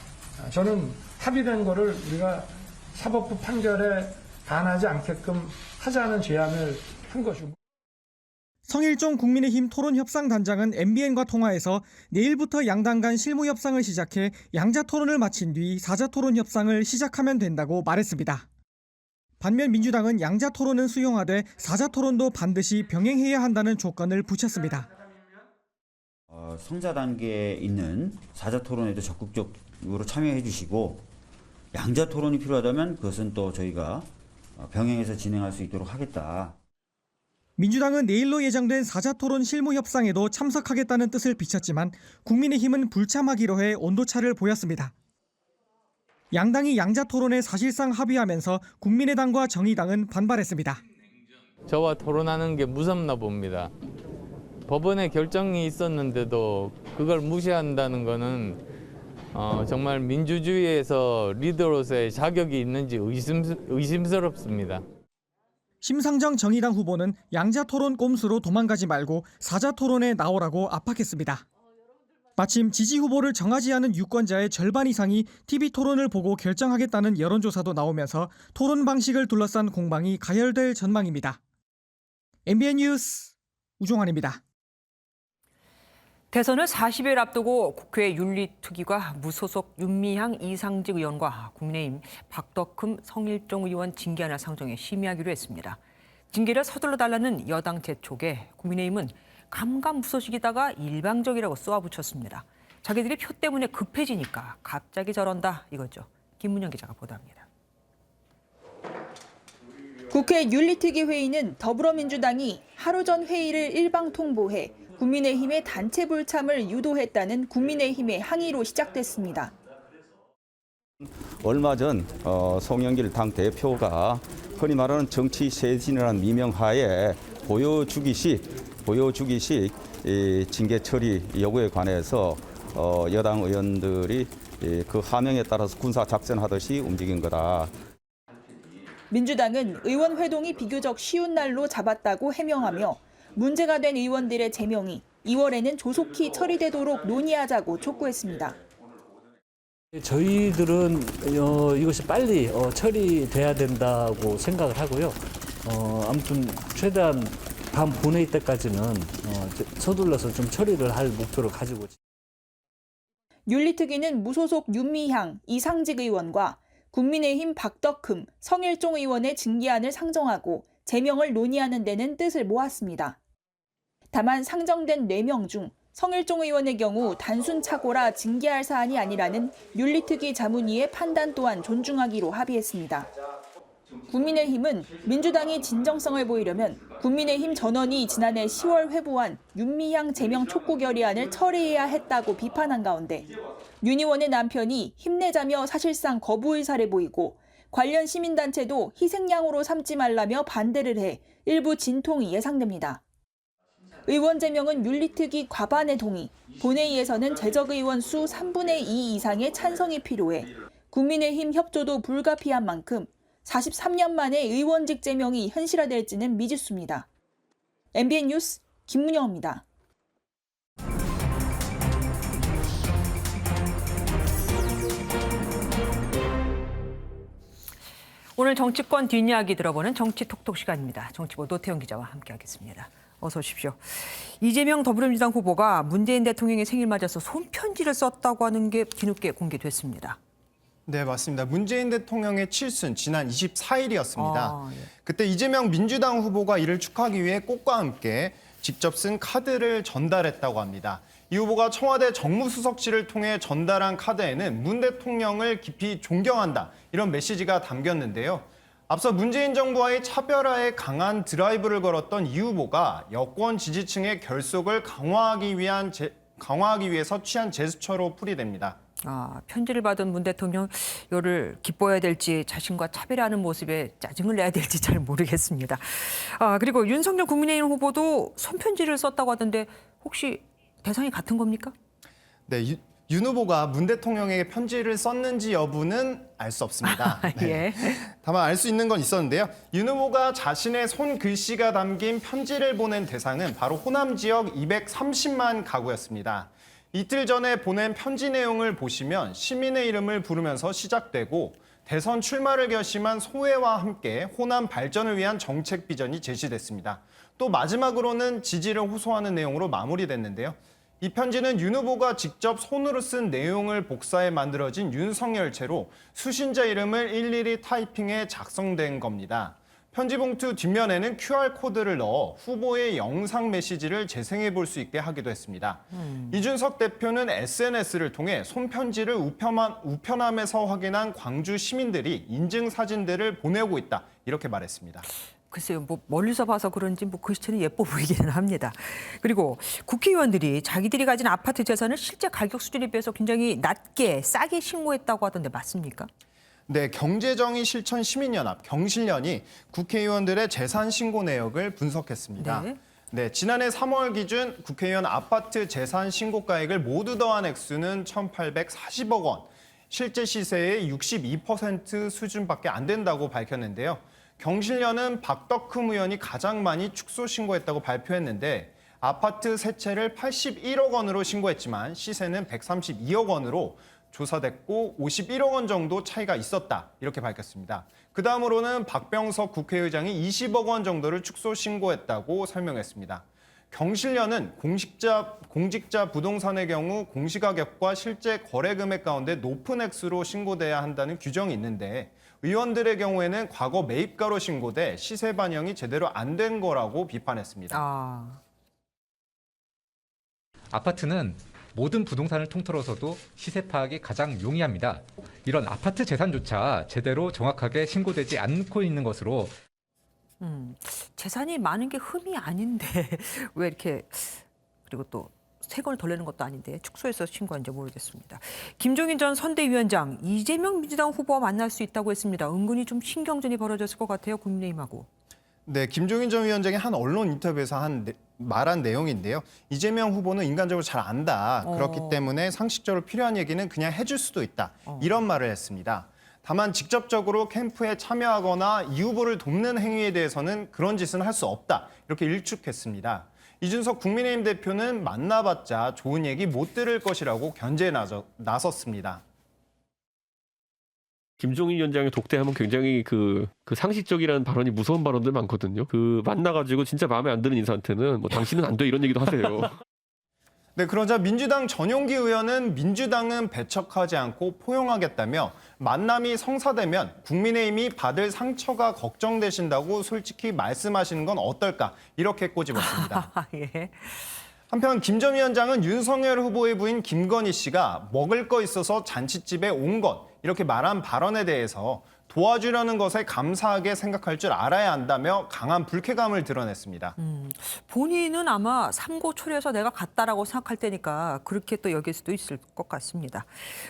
저는 합의된 거를 우리가 사법부 판결에 반하지 않게끔 하자는 제안을 한 것이고. 성일종 국민의힘 토론협상단장은 MBN과 통화에서 내일부터 양당 간 실무협상을 시작해 양자 토론을 마친 뒤 사자 토론 협상을 시작하면 된다고 말했습니다. 반면 민주당은 양자 토론은 수용하되 사자 토론도 반드시 병행해야 한다는 조건을 붙였습니다. 성자 단계에 있는 사자 토론에도 적극적으로 참여해 주시고 양자 토론이 필요하다면 그것은 또 저희가 병행해서 진행할 수 있도록 하겠다. 민주당은 내일로 예정된 사자 토론 실무 협상에도 참석하겠다는 뜻을 비췄지만 국민의힘은 불참하기로 해 온도차를 보였습니다. 양당이 양자 토론에 사실상 합의하면서 국민의당과 정의당은 반발했습니다. 저와 토론하는 게 무섭나 봅니다. 법원의 결정이 있었는데도 그걸 무시한다는 거는 정말 민주주의에서 리더로서의 자격이 있는지 의심스럽습니다. 심상정 정의당 후보는 양자 토론 꼼수로 도망가지 말고 사자 토론에 나오라고 압박했습니다. 마침 지지 후보를 정하지 않은 유권자의 절반 이상이 TV 토론을 보고 결정하겠다는 여론조사도 나오면서 토론 방식을 둘러싼 공방이 가열될 전망입니다. MBN 뉴스 우종환입니다. 대선을 40일 앞두고 국회 윤리특위가 무소속 윤미향 이상직 의원과 국민의힘 박덕흠 성일종 의원 징계안을 상정해 심의하기로 했습니다. 징계를 서둘러 달라는 여당 재촉에 국민의힘은 감감무소식이다가 일방적이라고 쏘아붙였습니다. 자기들이 표 때문에 급해지니까 갑자기 저런다 이거죠. 김문영 기자가 보도합니다. 국회 윤리특위 회의는 더불어민주당이 하루 전 회의를 일방 통보해 국민의힘의 단체 불참을 유도했다는 국민의힘의 항의로 시작됐습니다. 얼마 전 송영길 당대표가 흔히 말하는 정치 쇄신이라는 미명하에 보여주기식 징계 처리 여부에 관해서 여당 의원들이 그 하명에 따라서 군사 작전하듯이 움직인 거다. 민주당은 의원 회동이 비교적 쉬운 날로 잡았다고 해명하며 문제가 된 의원들의 제명이 2월에는 조속히 처리되도록 논의하자고 촉구했습니다. 저희들은 이것이 빨리 처리돼야 된다고 생각을 하고요. 아무튼 최대한 밤 본회의 때까지는 서둘러서 좀 처리를 할 목표를 가지고. 윤리특위는 무소속 윤미향, 이상직 의원과 국민의힘 박덕흠, 성일종 의원의 징계안을 상정하고 제명을 논의하는 데는 뜻을 모았습니다. 다만 상정된 4명 중 성일종 의원의 경우 단순 착오라 징계할 사안이 아니라는 윤리특위 자문위의 판단 또한 존중하기로 합의했습니다. 국민의힘은 민주당이 진정성을 보이려면 국민의힘 전원이 지난해 10월 회부한 윤미향 제명 촉구 결의안을 처리해야 했다고 비판한 가운데 윤 의원의 남편이 힘내자며 사실상 거부 의사를 보이고 관련 시민단체도 희생양으로 삼지 말라며 반대를 해 일부 진통이 예상됩니다. 의원 제명은 윤리특위 과반의 동의, 본회의에서는 재적 의원 수 3분의 2 이상의 찬성이 필요해 국민의힘 협조도 불가피한 만큼 43년 만에 의원직 제명이 현실화될지는 미지수입니다. MBN 뉴스 김문영입니다. 오늘 정치권 뒷이야기 들어보는 정치톡톡 시간입니다. 정치부 노태영 기자와 함께하겠습니다. 어서 오십시오. 이재명 더불어민주당 후보가 문재인 대통령의 생일 맞아서 손편지를 썼다고 하는 게 뒤늦게 공개됐습니다. 네, 맞습니다. 문재인 대통령의 칠순 지난 24일이었습니다. 그때 이재명 민주당 후보가 이를 축하하기 위해 꽃과 함께 직접 쓴 카드를 전달했다고 합니다. 이 후보가 청와대 정무수석실을 통해 전달한 카드에는 문 대통령을 깊이 존경한다 이런 메시지가 담겼는데요. 앞서 문재인 정부와의 차별화에 강한 드라이브를 걸었던 이 후보가 여권 지지층의 결속을 강화하기 위해서 취한 제스처로 풀이됩니다. 편지를 받은 문 대통령 이를 기뻐해야 될지 자신과 차별하는 모습에 짜증을 내야 될지 잘 모르겠습니다. 그리고 윤석열 국민의힘 후보도 손편지를 썼다고 하던데 혹시 대상이 같은 겁니까? 네, 윤 후보가 문 대통령에게 편지를 썼는지 여부는 알 수 없습니다. 네. 다만 알 수 있는 건 있었는데요. 윤 후보가 자신의 손글씨가 담긴 편지를 보낸 대상은 바로 호남 지역 230만 가구였습니다. 이틀 전에 보낸 편지 내용을 보시면 시민의 이름을 부르면서 시작되고 대선 출마를 결심한 소회와 함께 호남 발전을 위한 정책 비전이 제시됐습니다. 또 마지막으로는 지지를 호소하는 내용으로 마무리됐는데요. 이 편지는 윤 후보가 직접 손으로 쓴 내용을 복사해 만들어진 윤석열체로 수신자 이름을 일일이 타이핑해 작성된 겁니다. 편지 봉투 뒷면에는 QR코드를 넣어 후보의 영상 메시지를 재생해 볼 수 있게 하기도 했습니다. 이준석 대표는 SNS를 통해 손편지를 우편함에서 확인한 광주 시민들이 인증 사진들을 보내고 있다 이렇게 말했습니다. 글쎄요, 멀리서 봐서 그런지 글씨체는 예뻐 보이기는 합니다. 그리고 국회의원들이 자기들이 가진 아파트 재산을 실제 가격 수준에 비해서 굉장히 낮게 싸게 신고했다고 하던데 맞습니까? 네, 경제정의 시민연합 경실련이 국회의원들의 재산 신고 내역을 분석했습니다. 네, 지난해 3월 기준 국회의원 아파트 재산 신고가액을 모두 더한 액수는 1,840억 원, 실제 시세의 62% 수준밖에 안 된다고 밝혔는데요. 경실련은 박덕흠 의원이 가장 많이 축소 신고했다고 발표했는데 아파트 세 채를 81억 원으로 신고했지만 시세는 132억 원으로 조사됐고 51억 원 정도 차이가 있었다 이렇게 밝혔습니다. 그 다음으로는 박병석 국회의장이 20억 원 정도를 축소 신고했다고 설명했습니다. 경실련은 공직자 부동산의 경우 공시가격과 실제 거래 금액 가운데 높은 액수로 신고돼야 한다는 규정이 있는데 의원들의 경우에는 과거 매입가로 신고돼 시세 반영이 제대로 안 된 거라고 비판했습니다. 아파트는 모든 부동산을 통틀어서도 시세 파악이 가장 용이합니다. 이런 아파트 재산조차 제대로 정확하게 신고되지 않고 있는 것으로 재산이 많은 게 흠이 아닌데 왜 이렇게 그리고 또 세금을 덜 내는 것도 아닌데 축소해서 신고한지 모르겠습니다. 김종인 전 선대위원장 이재명 민주당 후보와 만날 수 있다고 했습니다. 은근히 좀 신경전이 벌어졌을 것 같아요. 국민의힘하고. 네, 김종인 전 위원장이 한 언론 인터뷰에서 말한 내용인데요. 이재명 후보는 인간적으로 잘 안다. 그렇기 때문에 상식적으로 필요한 얘기는 그냥 해줄 수도 있다. 이런 말을 했습니다. 다만 직접적으로 캠프에 참여하거나 이 후보를 돕는 행위에 대해서는 그런 짓은 할 수 없다. 이렇게 일축했습니다. 이준석 국민의힘 대표는 만나봤자 좋은 얘기 못 들을 것이라고 견제에 나섰습니다. 김종인 위원장의 독대하면 굉장히 그 상식적이라는 발언이 무서운 발언들 많거든요. 만나가지고 진짜 마음에 안 드는 인사한테는 당신은 안 돼 이런 얘기도 하세요. 네, 그러자 민주당 전용기 의원은 민주당은 배척하지 않고 포용하겠다며 만남이 성사되면 국민의힘이 받을 상처가 걱정되신다고 솔직히 말씀하시는 건 어떨까 이렇게 꼬집었습니다. 예. 한편 김 전 위원장은 윤석열 후보의 부인 김건희 씨가 먹을 거 있어서 잔칫집에 온 것 이렇게 말한 발언에 대해서 도와주려는 것에 감사하게 생각할 줄 알아야 한다며 강한 불쾌감을 드러냈습니다. 본인은 아마 삼고초려해서 내가 갔다라고 생각할 테니까 그렇게 또 여길 수도 있을 것 같습니다.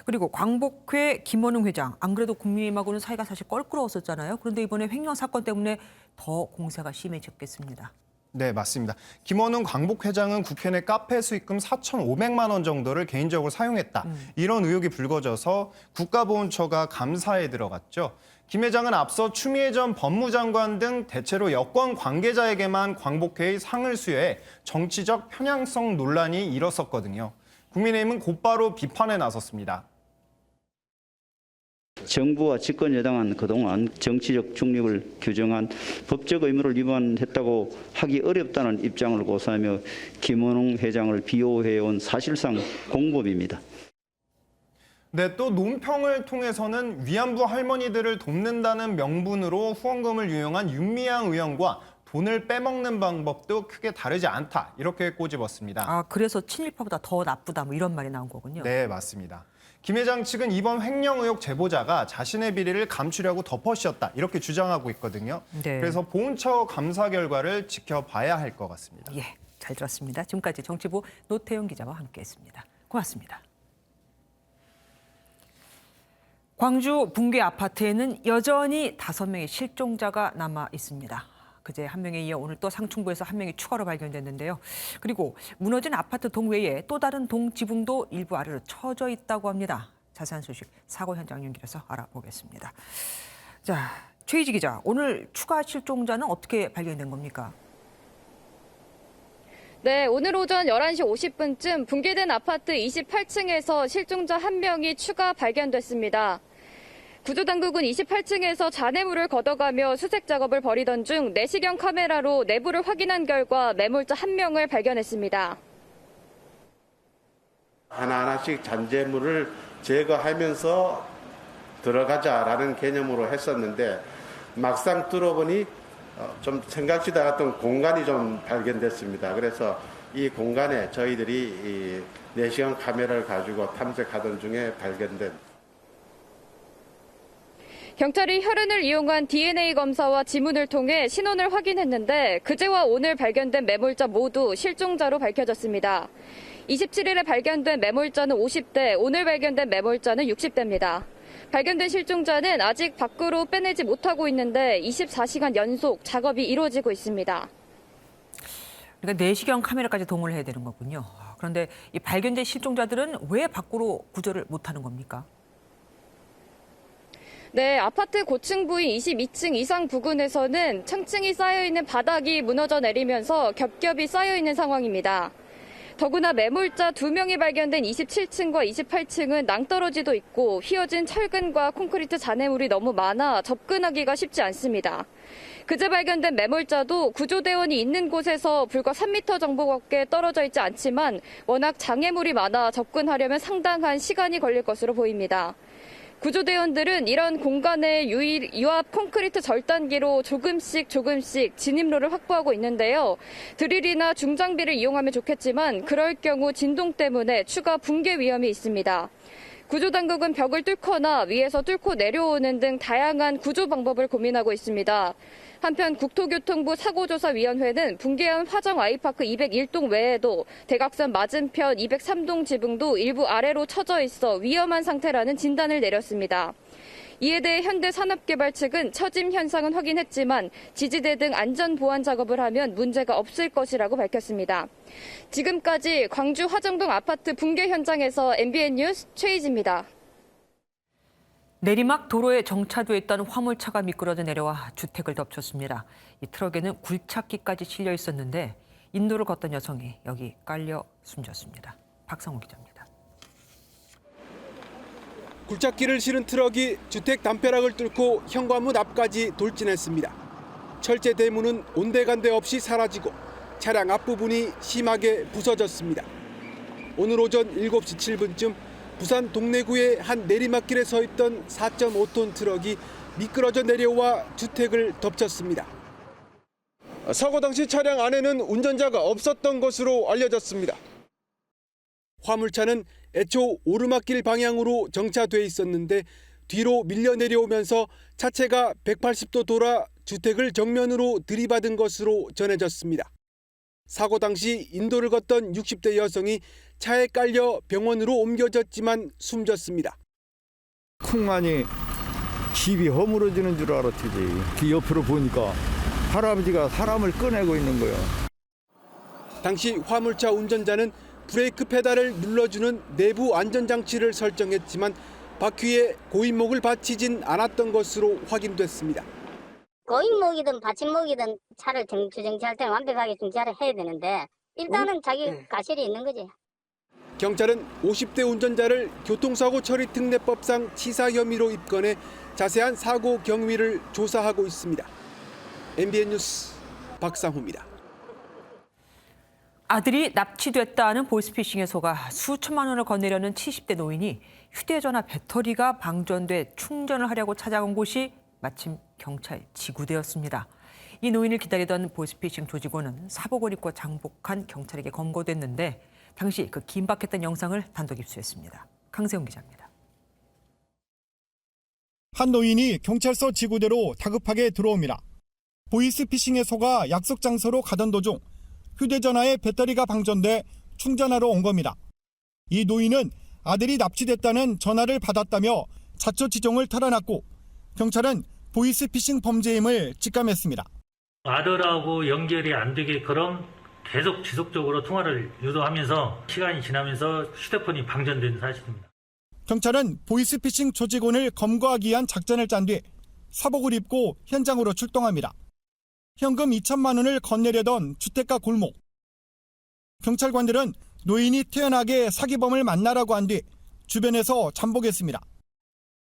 그리고 광복회 김원웅 회장, 안 그래도 국민의힘하고는 사이가 사실 껄끄러웠었잖아요. 그런데 이번에 횡령 사건 때문에 더 공세가 심해졌겠습니다. 네, 맞습니다. 김원웅 광복회장은 국회 내 카페 수익금 4,500만 원 정도를 개인적으로 사용했다. 이런 의혹이 불거져서 국가보훈처가 감사에 들어갔죠. 김 회장은 앞서 추미애 전 법무장관 등 대체로 여권 관계자에게만 광복회의 상을 수여해 정치적 편향성 논란이 일었었거든요. 국민의힘은 곧바로 비판에 나섰습니다. 정부와 집권 여당은 그동안 정치적 중립을 규정한 법적 의무를 위반했다고 하기 어렵다는 입장을 고수하며 김원웅 회장을 비호해온 사실상 공범입니다. 네, 또 논평을 통해서는 위안부 할머니들을 돕는다는 명분으로 후원금을 유용한 윤미향 의원과 돈을 빼먹는 방법도 크게 다르지 않다 이렇게 꼬집었습니다. 아, 그래서 친일파보다 더 나쁘다 뭐 이런 말이 나온 거군요. 네, 맞습니다. 김 회장 측은 이번 횡령 의혹 제보자가 자신의 비리를 감추려고 덮어씌웠다 이렇게 주장하고 있거든요. 네. 그래서 보훈처 감사 결과를 지켜봐야 할 것 같습니다. 예, 잘 들었습니다. 지금까지 정치부 노태영 기자와 함께했습니다. 고맙습니다. 광주 붕괴 아파트에는 여전히 5명의 실종자가 남아 있습니다. 그제 한 명에 이어 오늘 또 상층부에서 한 명이 추가로 발견됐는데요. 그리고 무너진 아파트 동외에 또 다른 동지붕도 일부 아래로 처져 있다고 합니다. 자세한 소식 사고 현장 연결해서 알아보겠습니다. 자, 최희지 기자, 오늘 추가 실종자는 어떻게 발견된 겁니까? 네, 오늘 오전 11시 50분쯤 붕괴된 아파트 28층에서 실종자 1명이 추가 발견됐습니다. 구조당국은 28층에서 잔해물을 걷어가며 수색 작업을 벌이던 중 내시경 카메라로 내부를 확인한 결과 매몰자 1명을 발견했습니다. 하나하나씩 잔재물을 제거하면서 들어가자라는 개념으로 했었는데 막상 뚫어보니 좀 생각지도 않았던 공간이 좀 발견됐습니다. 그래서 이 공간에 저희들이 이 내시경 카메라를 가지고 탐색하던 중에 발견된. 경찰이 혈흔을 이용한 DNA 검사와 지문을 통해 신원을 확인했는데 그제와 오늘 발견된 매몰자 모두 실종자로 밝혀졌습니다. 27일에 발견된 매몰자는 50대, 오늘 발견된 매몰자는 60대입니다. 발견된 실종자는 아직 밖으로 빼내지 못하고 있는데 24시간 연속 작업이 이루어지고 있습니다. 그러니까 내시경 카메라까지 동원을 해야 되는 거군요. 그런데 이 발견된 실종자들은 왜 밖으로 구조를 못하는 겁니까? 네, 아파트 고층 부인 22층 이상 부근에서는 층층이 쌓여있는 바닥이 무너져 내리면서 겹겹이 쌓여있는 상황입니다. 더구나 매몰자 2명이 발견된 27층과 28층은 낭떠러지도 있고 휘어진 철근과 콘크리트 잔해물이 너무 많아 접근하기가 쉽지 않습니다. 그제 발견된 매몰자도 구조대원이 있는 곳에서 불과 3m 정도밖에 떨어져 있지 않지만 워낙 장애물이 많아 접근하려면 상당한 시간이 걸릴 것으로 보입니다. 구조대원들은 이런 공간에 유압 콘크리트 절단기로 조금씩 진입로를 확보하고 있는데요. 드릴이나 중장비를 이용하면 좋겠지만 그럴 경우 진동 때문에 추가 붕괴 위험이 있습니다. 구조당국은 벽을 뚫거나 위에서 뚫고 내려오는 등 다양한 구조 방법을 고민하고 있습니다. 한편 국토교통부 사고조사위원회는 붕괴한 화정 아이파크 201동 외에도 대각선 맞은편 203동 지붕도 일부 아래로 처져 있어 위험한 상태라는 진단을 내렸습니다. 이에 대해 현대산업개발 측은 처짐 현상은 확인했지만 지지대 등 안전 보완 작업을 하면 문제가 없을 것이라고 밝혔습니다. 지금까지 광주 화정동 아파트 붕괴 현장에서 MBN 뉴스 최희지입니다. 내리막 도로에 정차돼 있던 화물차가 미끄러져 내려와 주택을 덮쳤습니다. 이 트럭에는 굴착기까지 실려 있었는데 인도를 걷던 여성이 여기 깔려 숨졌습니다. 박상호 기자입니다. 굴착기를 실은 트럭이 주택 담벼락을 뚫고 현관문 앞까지 돌진했습니다. 철제 대문은 온데간데 없이 사라지고 차량 앞부분이 심하게 부서졌습니다. 오늘 오전 7시 7분쯤 부산 동래구의 한 내리막길에 서 있던 4.5톤 트럭이 미끄러져 내려와 주택을 덮쳤습니다. 사고 당시 차량 안에는 운전자가 없었던 것으로 알려졌습니다. 화물차는 애초 오르막길 방향으로 정차돼 있었는데 뒤로 밀려 내려오면서 차체가 180도 돌아 주택을 정면으로 들이받은 것으로 전해졌습니다. 사고 당시 인도를 걷던 60대 여성이 차에 깔려 병원으로 옮겨졌지만 숨졌습니다. 쿵하니 집이 허물어지는 줄 알았지. 그 옆으로 보니까 할아버지가 사람을 꺼내고 있는 거예요. 당시 화물차 운전자는 브레이크 페달을 눌러주는 내부 안전장치를 설정했지만 바퀴에 고인목을 받치진 않았던 것으로 확인됐습니다. 고인목이든 받침목이든 차를 주정차할 때는 완벽하게 정차를 해야 되는데 일단은 자기 과실이 있는 거지. 경찰은 50대 운전자를 교통사고 처리 특례법상 치사 혐의로 입건해 자세한 사고 경위를 조사하고 있습니다. MBN 뉴스 박상호입니다. 아들이 납치됐다는 보이스피싱에 속아 수천만 원을 건네려는 70대 노인이 휴대전화 배터리가 방전돼 충전을 하려고 찾아온 곳이 마침 경찰 지구대였습니다. 이 노인을 기다리던 보이스피싱 조직원은 사복을 입고 장복한 경찰에게 검거됐는데 당시 그 긴박했던 영상을 단독 입수했습니다. 강세훈 기자입니다. 한 노인이 경찰서 지구대로 다급하게 들어옵니다. 보이스피싱에 속아 약속 장소로 가던 도중 휴대전화에 배터리가 방전돼 충전하러 온 겁니다. 이 노인은 아들이 납치됐다는 전화를 받았다며 자초지종을 털어놨고 경찰은 보이스피싱 범죄임을 직감했습니다. 아들하고 연결이 안 되게끔 계속 지속적으로 통화를 유도하면서 시간이 지나면서 휴대폰이 방전된 사실입니다. 경찰은 보이스피싱 조직원을 검거하기 위한 작전을 짠 뒤 사복을 입고 현장으로 출동합니다. 현금 2천만 원을 건네려던 주택가 골목. 경찰관들은 노인이 태연하게 사기범을 만나라고 한 뒤 주변에서 잠복했습니다.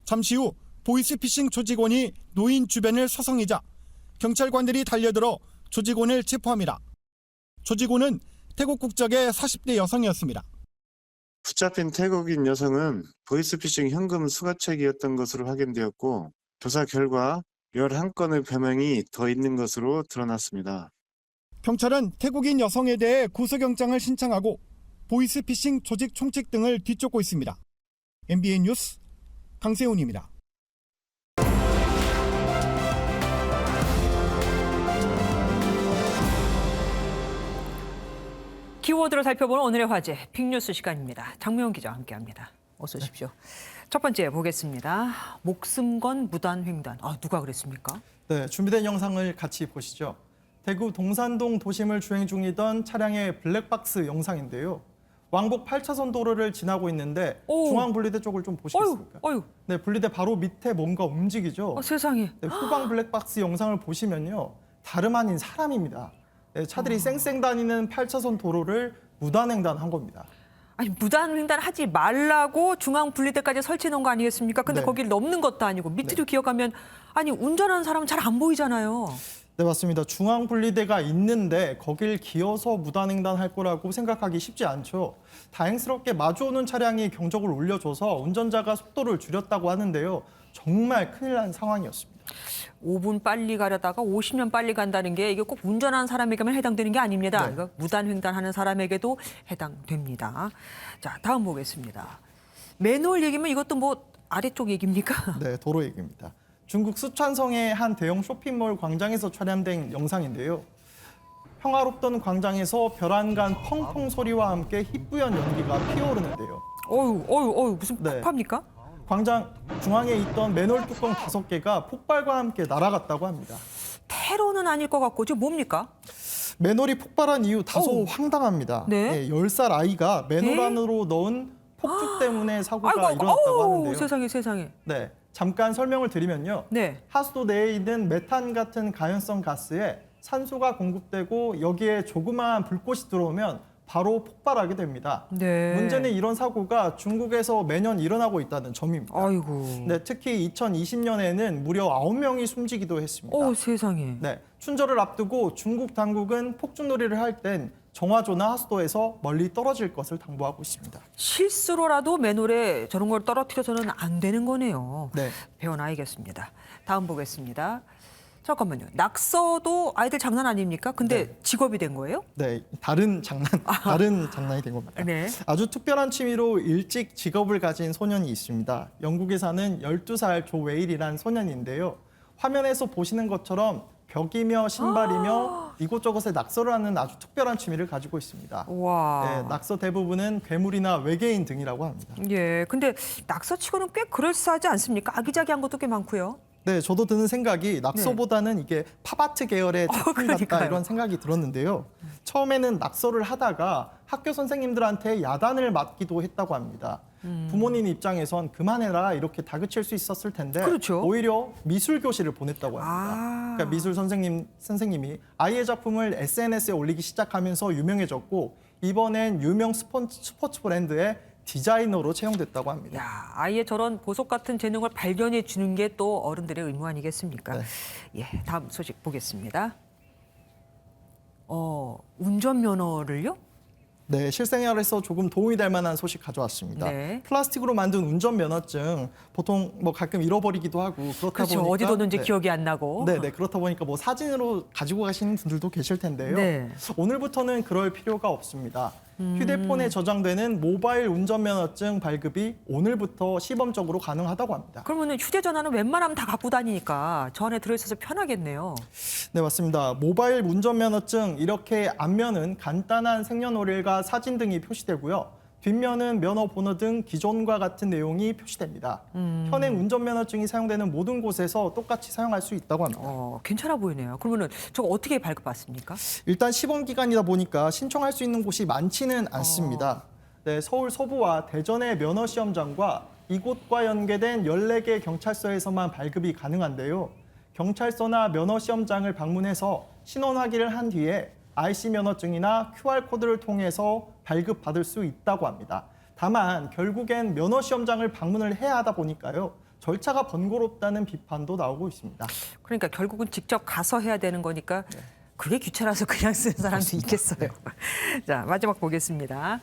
잠시 후 보이스피싱 조직원이 노인 주변을 서성이자 경찰관들이 달려들어 조직원을 체포합니다. 조직원은 태국 국적의 40대 여성이었습니다. 붙잡힌 태국인 여성은 보이스피싱 현금 수가책이었던 것으로 확인되었고 조사 결과 11건의 변명이 더 있는 것으로 드러났습니다. 경찰은 태국인 여성에 대해 구속영장을 신청하고 보이스피싱 조직 총책 등을 뒤쫓고 있습니다. MBN 뉴스 강세훈입니다. 키워드를 살펴보는 오늘의 화제, 빅뉴스 시간입니다. 장명훈 기자와 함께합니다. 어서 오십시오. 첫 번째 보겠습니다. 목숨 건 무단횡단. 누가 그랬습니까? 네, 준비된 영상을 같이 보시죠. 대구 동산동 도심을 주행 중이던 차량의 블랙박스 영상인데요. 왕복 8차선 도로를 지나고 있는데 중앙분리대 쪽을 좀 보시겠습니까? 네, 분리대 바로 밑에 뭔가 움직이죠. 세상에. 네, 후방 블랙박스 영상을 보시면요. 다름 아닌 사람입니다. 네, 차들이 쌩쌩 다니는 8차선 도로를 무단횡단한 겁니다. 아니 무단횡단 하지 말라고 중앙분리대까지 설치해 놓은 거 아니겠습니까? 근데 네. 거기를 넘는 것도 아니고 밑으로 기어가면 아니 운전하는 사람은 잘 안 보이잖아요. 네, 맞습니다. 중앙분리대가 있는데 거길 기어서 무단횡단할 거라고 생각하기 쉽지 않죠. 다행스럽게 마주오는 차량이 경적을 울려줘서 운전자가 속도를 줄였다고 하는데요. 정말 큰일 난 상황이었습니다. 5분 빨리 가려다가 50년 빨리 간다는 게 이게 꼭 운전하는 사람에게만 해당되는 게 아닙니다. 네. 이거 무단횡단하는 사람에게도 해당됩니다. 자, 다음 보겠습니다. 맨홀 얘기면 이것도 뭐 아래쪽 얘기입니까? 네, 도로 얘기입니다. 중국 수촨성의 한 대형 쇼핑몰 광장에서 촬영된 영상인데요. 평화롭던 광장에서 벼란간 펑펑 소리와 함께 희뿌연 연기가 피어오르는데요. 어휴, 무슨 폭파입니까? 광장 중앙에 있던 맨홀 뚜껑 5개가 폭발과 함께 날아갔다고 합니다. 테러는 아닐 것 같고, 지금 뭡니까? 맨홀이 폭발한 이유 다소 황당합니다. 네? 10살 아이가 맨홀 안으로 넣은 폭주 때문에 사고가 일어났다고 하는데요. 세상에. 네, 잠깐 설명을 드리면요. 네. 하수도 내에 있는 메탄 같은 가연성 가스에 산소가 공급되고 여기에 조그마한 불꽃이 들어오면 바로 폭발하게 됩니다. 네. 문제는 이런 사고가 중국에서 매년 일어나고 있다는 점입니다. 아이고. 네, 특히 2020년에는 무려 9명이 숨지기도 했습니다. 세상에. 네, 춘절을 앞두고 중국 당국은 폭죽놀이를 할 땐 정화조나 하수도에서 멀리 떨어질 것을 당부하고 있습니다. 실수로라도 맨홀에 저런 걸 떨어뜨려서는 안 되는 거네요. 네. 배워놔야겠습니다. 다음 보겠습니다. 잠깐만요. 낙서도 아이들 장난 아닙니까? 근데 직업이 된 거예요? 네, 다른 장난이 된 겁니다. 네. 아주 특별한 취미로 일찍 직업을 가진 소년이 있습니다. 영국에 사는 12살 조 웨일이라는 소년인데요. 화면에서 보시는 것처럼 벽이며 신발이며 이곳저곳에 낙서를 하는 아주 특별한 취미를 가지고 있습니다. 와. 네, 낙서 대부분은 괴물이나 외계인 등이라고 합니다. 예, 근데 낙서치고는 꽤 그럴싸하지 않습니까? 아기자기한 것도 꽤 많고요. 네, 저도 드는 생각이 낙서보다는 이게 팝아트 계열의 작품 같다 그러니까요. 이런 생각이 들었는데요. 처음에는 낙서를 하다가 학교 선생님들한테 야단을 맞기도 했다고 합니다. 부모님 입장에선 그만해라 이렇게 다그칠 수 있었을 텐데 그렇죠. 오히려 미술 교실을 보냈다고 합니다. 그러니까 미술 선생님이 아이의 작품을 SNS에 올리기 시작하면서 유명해졌고 이번엔 유명 스포츠 브랜드의 디자이너로 채용됐다고 합니다. 야, 아이의 저런 보석 같은 재능을 발견해 주는 게 또 어른들의 의무 아니겠습니까? 네. 예, 다음 소식 보겠습니다. 운전면허를요? 네, 실생활에서 조금 도움이 될 만한 소식 가져왔습니다. 네. 플라스틱으로 만든 운전면허증 보통 뭐 가끔 잃어버리기도 하고 그렇다 그렇죠. 보니까 어디 뒀는지 기억이 안 나고. 네, 그렇다 보니까 뭐 사진으로 가지고 가시는 분들도 계실 텐데요. 네. 오늘부터는 그럴 필요가 없습니다. 휴대폰에 저장되는 모바일 운전면허증 발급이 오늘부터 시범적으로 가능하다고 합니다. 그러면 휴대전화는 웬만하면 다 갖고 다니니까 저 안에 들어있어서 편하겠네요. 네, 맞습니다. 모바일 운전면허증 이렇게 앞면은 간단한 생년월일과 사진 등이 표시되고요. 뒷면은 면허 번호 등 기존과 같은 내용이 표시됩니다. 현행 운전면허증이 사용되는 모든 곳에서 똑같이 사용할 수 있다고 합니다. 괜찮아 보이네요. 그러면 저거 어떻게 발급받습니까? 일단 시범 기간이다 보니까 신청할 수 있는 곳이 많지는 않습니다. 네, 서울 서부와 대전의 면허 시험장과 이곳과 연계된 14개 경찰서에서만 발급이 가능한데요. 경찰서나 면허 시험장을 방문해서 신원 확인을 한 뒤에 IC 면허증이나 QR코드를 통해서 발급받을 수 있다고 합니다. 다만 결국엔 면허 시험장을 방문을 해야 하다 보니까요. 절차가 번거롭다는 비판도 나오고 있습니다. 그러니까 결국은 직접 가서 해야 되는 거니까 그게 귀찮아서 그냥 쓰는 사람도 있겠어요. 자, 마지막 보겠습니다.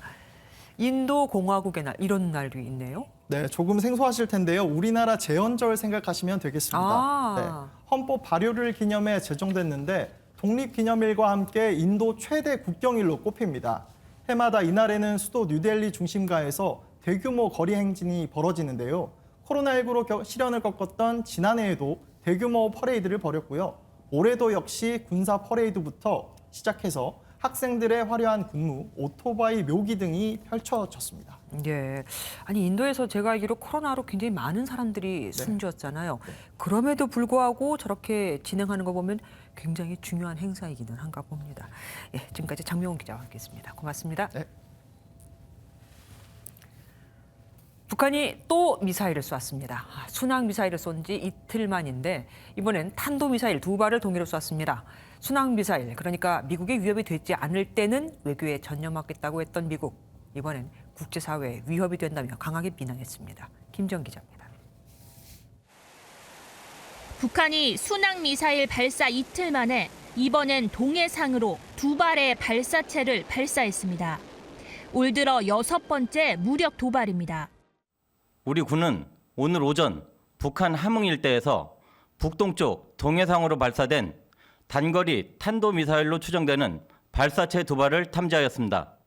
인도 공화국의 날, 이런 날도 있네요. 네, 조금 생소하실 텐데요. 우리나라 제헌절 생각하시면 되겠습니다. 네, 헌법 발효를 기념해 제정됐는데 독립기념일과 함께 인도 최대 국경일로 꼽힙니다. 해마다 이날에는 수도 뉴델리 중심가에서 대규모 거리 행진이 벌어지는데요. 코로나19로 시련을 겪었던 지난해에도 대규모 퍼레이드를 벌였고요. 올해도 역시 군사 퍼레이드부터 시작해서 학생들의 화려한 군무, 오토바이 묘기 등이 펼쳐졌습니다. 예, 아니 인도에서 제가 알기로 코로나로 굉장히 많은 사람들이 숨졌잖아요. 그럼에도 불구하고 저렇게 진행하는 거 보면 굉장히 중요한 행사이기는 한가 봅니다. 예, 지금까지 장명훈 기자와 함께했습니다. 고맙습니다. 네. 북한이 또 미사일을 쐈습니다. 순항 미사일을 쏜 지 이틀 만인데 이번엔 탄도 미사일 2발을 동시에 쐈습니다. 순항 미사일, 그러니까 미국의 위협이 되지 않을 때는 외교에 전념하겠다고 했던 미국. 이번엔 국제사회에 위협이 된다며 강하게 비난했습니다. 김정 기자입니다. 북한이 순항 미사일 발사 이틀 만에 이번엔 동해상으로 2발의 발사체를 발사했습니다. 올 들어 6번째 무력 도발입니다. 우리 군은 오늘 오전 북한 함흥 일대에서 북동쪽 동해상으로 발사된 단거리 탄도미사일로 추정되는 발사체 2발을 탐지하였습니다.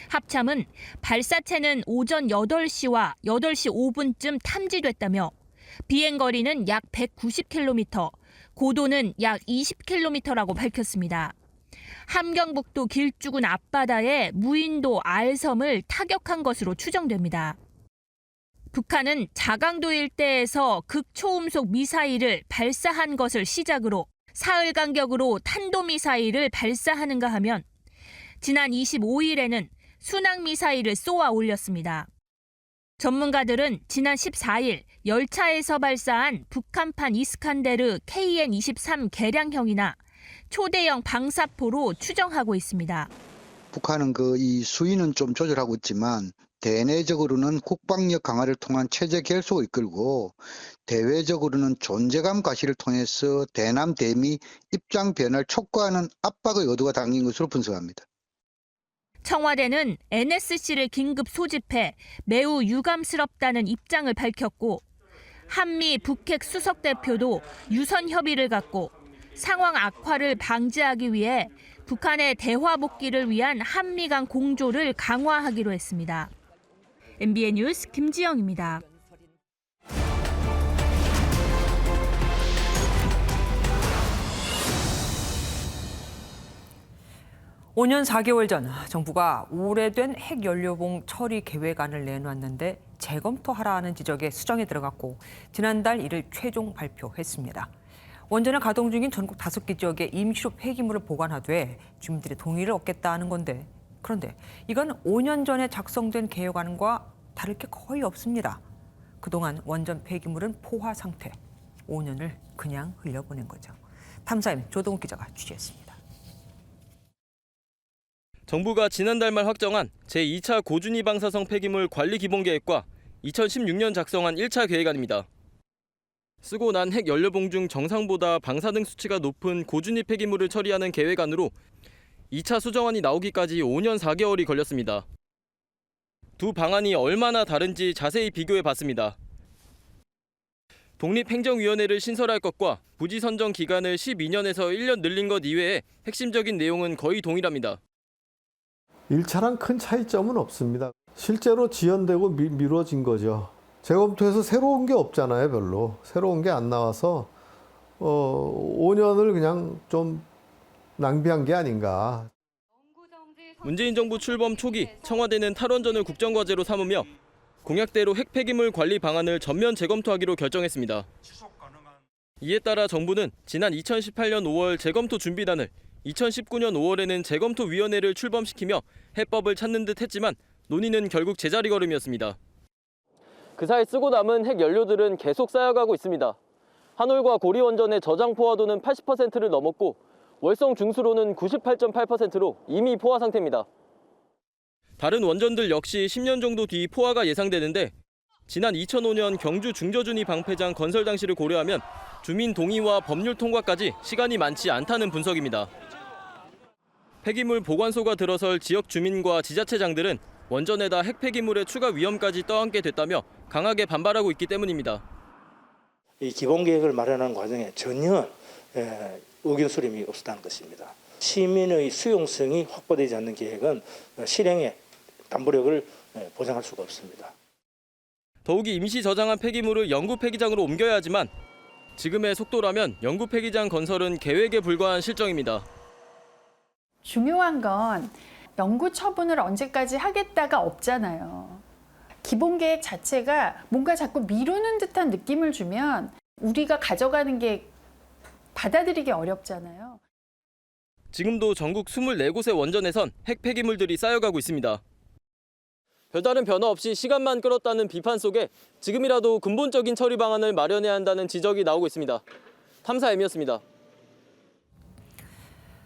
합참은 발사체는 오전 8시와 8시 5분쯤 탐지됐다며 비행거리는 약 190km, 고도는 약 20km라고 밝혔습니다. 함경북도 길쭉은 앞바다에 무인도 알섬을 타격한 것으로 추정됩니다. 북한은 자강도 일대에서 극초음속 미사일을 발사한 것을 시작으로 사흘 간격으로 탄도미사일을 발사하는가 하면 지난 25일에는 순항미사일을 쏘아 올렸습니다. 전문가들은 지난 14일 열차에서 발사한 북한판 이스칸데르 KN-23 개량형이나 초대형 방사포로 추정하고 있습니다. 북한은 이 수위는 좀 조절하고 있지만 대내적으로는 국방력 강화를 통한 체제 결속을 이끌고 대외적으로는 존재감 과시를 통해서 대남 대미 입장 변화를 촉구하는 압박의 의도가 담긴 것으로 분석합니다. 청와대는 NSC를 긴급 소집해 매우 유감스럽다는 입장을 밝혔고 한미 북핵 수석 대표도 유선 협의를 갖고 상황 악화를 방지하기 위해 북한의 대화 복귀를 위한 한미 간 공조를 강화하기로 했습니다. MBN 뉴스 김지영입니다. (5년 4개월) 전 정부가 오래된 핵연료봉 처리 계획안을 내놨는데 재검토하라는 지적에 수정에 들어갔고 지난달 이를 최종 발표했습니다. 원전을 가동 중인 전국 5개 지역에 임시로 폐기물을 보관하되 주민들의 동의를 얻겠다는 건데, 그런데 이건 5년 전에 작성된 계획안과 다를 게 거의 없습니다. 그동안 원전 폐기물은 포화 상태, 5년을 그냥 흘려보낸 거죠. 탐사임 조동욱 기자가 취재했습니다. 정부가 지난달 말 확정한 제2차 고준위 방사성 폐기물 관리 기본계획과 2016년 작성한 1차 계획안입니다. 쓰고 난 핵연료봉 중 정상보다 방사능 수치가 높은 고준위 폐기물을 처리하는 계획안으로 2차 수정안이 나오기까지 5년 4개월이 걸렸습니다. 두 방안이 얼마나 다른지 자세히 비교해 봤습니다. 독립행정위원회를 신설할 것과 부지 선정 기간을 12년에서 1년 늘린 것 이외에 핵심적인 내용은 거의 동일합니다. 1차랑 큰 차이점은 없습니다. 실제로 지연되고 미뤄진 거죠. 재검토해서 새로운 게 없잖아요, 별로. 새로운 게 안 나와서 5년을 그냥 좀 낭비한 게 아닌가. 문재인 정부 출범 초기 청와대는 탈원전을 국정과제로 삼으며 공약대로 핵폐기물 관리 방안을 전면 재검토하기로 결정했습니다. 이에 따라 정부는 지난 2018년 5월 재검토 준비단을 2019년 5월에는 재검토위원회를 출범시키며 해법을 찾는 듯 했지만 논의는 결국 제자리 걸음이었습니다. 그 사이 쓰고 남은 핵연료들은 계속 쌓여가고 있습니다. 한올과 고리 원전의 저장 포화도는 80%를 넘었고 월성 중수로는 98.8%로 이미 포화 상태입니다. 다른 원전들 역시 10년 정도 뒤 포화가 예상되는데 지난 2005년 경주 중저준위 방패장 건설 당시를 고려하면 주민 동의와 법률 통과까지 시간이 많지 않다는 분석입니다. 폐기물 보관소가 들어설 지역 주민과 지자체장들은 원전에다 핵폐기물의 추가 위험까지 떠안게 됐다며 강하게 반발하고 있기 때문입니다. 이 기본계획을 마련하는 과정에 전혀 의견 수렴이 없었다는 것입니다. 시민의 수용성이 확보되지 않는 계획은 실행의 담보력을 보장할 수가 없습니다. 더욱이 임시 저장한 폐기물을 영구 폐기장으로 옮겨야 하지만 지금의 속도라면 영구 폐기장 건설은 계획에 불과한 실정입니다. 중요한 건 영구 처분을 언제까지 하겠다가 없잖아요. 기본계획 자체가 뭔가 자꾸 미루는 듯한 느낌을 주면 우리가 가져가는 게 받아들이기 어렵잖아요. 지금도 전국 24곳의 원전에선 핵폐기물들이 쌓여가고 있습니다. 별다른 변화 없이 시간만 끌었다는 비판 속에 지금이라도 근본적인 처리 방안을 마련해야 한다는 지적이 나오고 있습니다. 탐사 M이었습니다.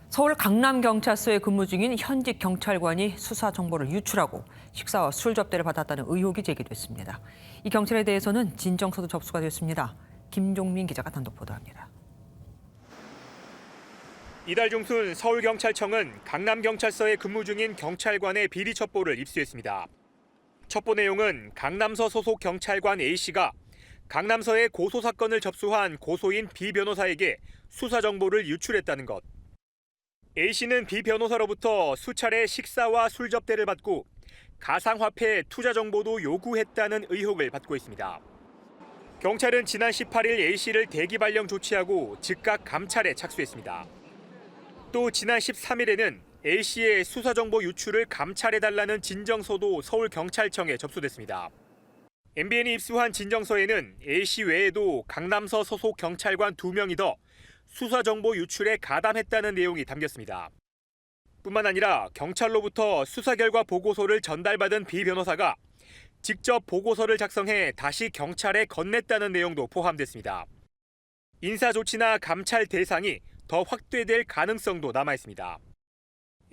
서울 강남경찰서에 근무 중인 현직 경찰관이 수사 정보를 유출하고 식사와 술 접대를 받았다는 의혹이 제기됐습니다. 이 경찰에 대해서는 진정서도 접수가 됐습니다. 김종민 기자가 단독 보도합니다. 이달 중순 서울경찰청은 강남경찰서에 근무 중인 경찰관의 비리 첩보를 입수했습니다. 첩보 내용은 강남서 소속 경찰관 A씨가 강남서에 고소 사건을 접수한 고소인 B 변호사에게 수사 정보를 유출했다는 것. A씨는 B 변호사로부터 수차례 식사와 술 접대를 받고 가상화폐 투자 정보도 요구했다는 의혹을 받고 있습니다. 경찰은 지난 18일 A씨를 대기 발령 조치하고 즉각 감찰에 착수했습니다. 또 지난 13일에는 A씨의 수사 정보 유출을 감찰해달라는 진정서도 서울경찰청에 접수됐습니다. MBN이 입수한 진정서에는 A씨 외에도 강남서 소속 경찰관 2명이 더 수사 정보 유출에 가담했다는 내용이 담겼습니다. 뿐만 아니라 경찰로부터 수사 결과 보고서를 전달받은 B 변호사가 직접 보고서를 작성해 다시 경찰에 건넸다는 내용도 포함됐습니다. 인사 조치나 감찰 대상이 더 확대될 가능성도 남아 있습니다.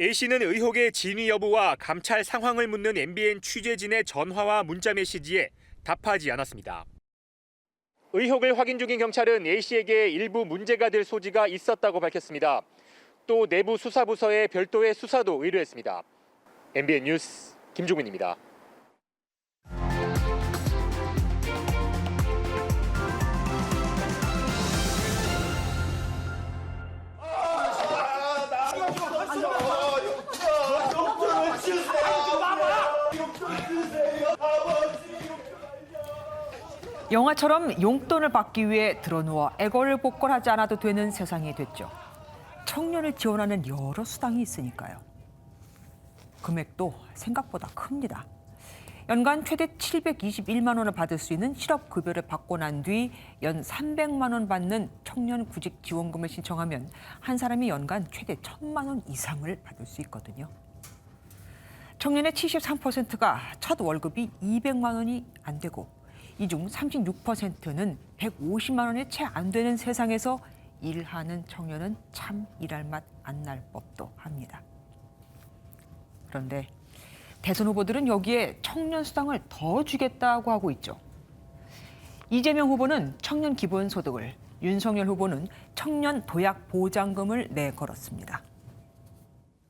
A씨는 의혹의 진위 여부와 감찰 상황을 묻는 MBN 취재진의 전화와 문자 메시지에 답하지 않았습니다. 의혹을 확인 중인 경찰은 A씨에게 일부 문제가 될 소지가 있었다고 밝혔습니다. 또 내부 수사부서에 별도의 수사도 의뢰했습니다. MBN 뉴스 김종민입니다. 영화처럼 용돈을 받기 위해 드러누워 애걸복걸하지 않아도 되는 세상이 됐죠. 청년을 지원하는 여러 수당이 있으니까요. 금액도 생각보다 큽니다. 연간 최대 721만 원을 받을 수 있는 실업급여를 받고 난 뒤 연 300만 원 받는 청년 구직 지원금을 신청하면 한 사람이 연간 최대 1,000만 원 이상을 받을 수 있거든요. 청년의 73%가 첫 월급이 200만 원이 안 되고 이 중 36%는 150만 원이 채 안 되는 세상에서 일하는 청년은 참 일할 맛 안 날 법도 합니다. 그런데 대선 후보들은 여기에 청년 수당을 더 주겠다고 하고 있죠. 이재명 후보는 청년 기본소득을, 윤석열 후보는 청년 도약 보장금을 내걸었습니다.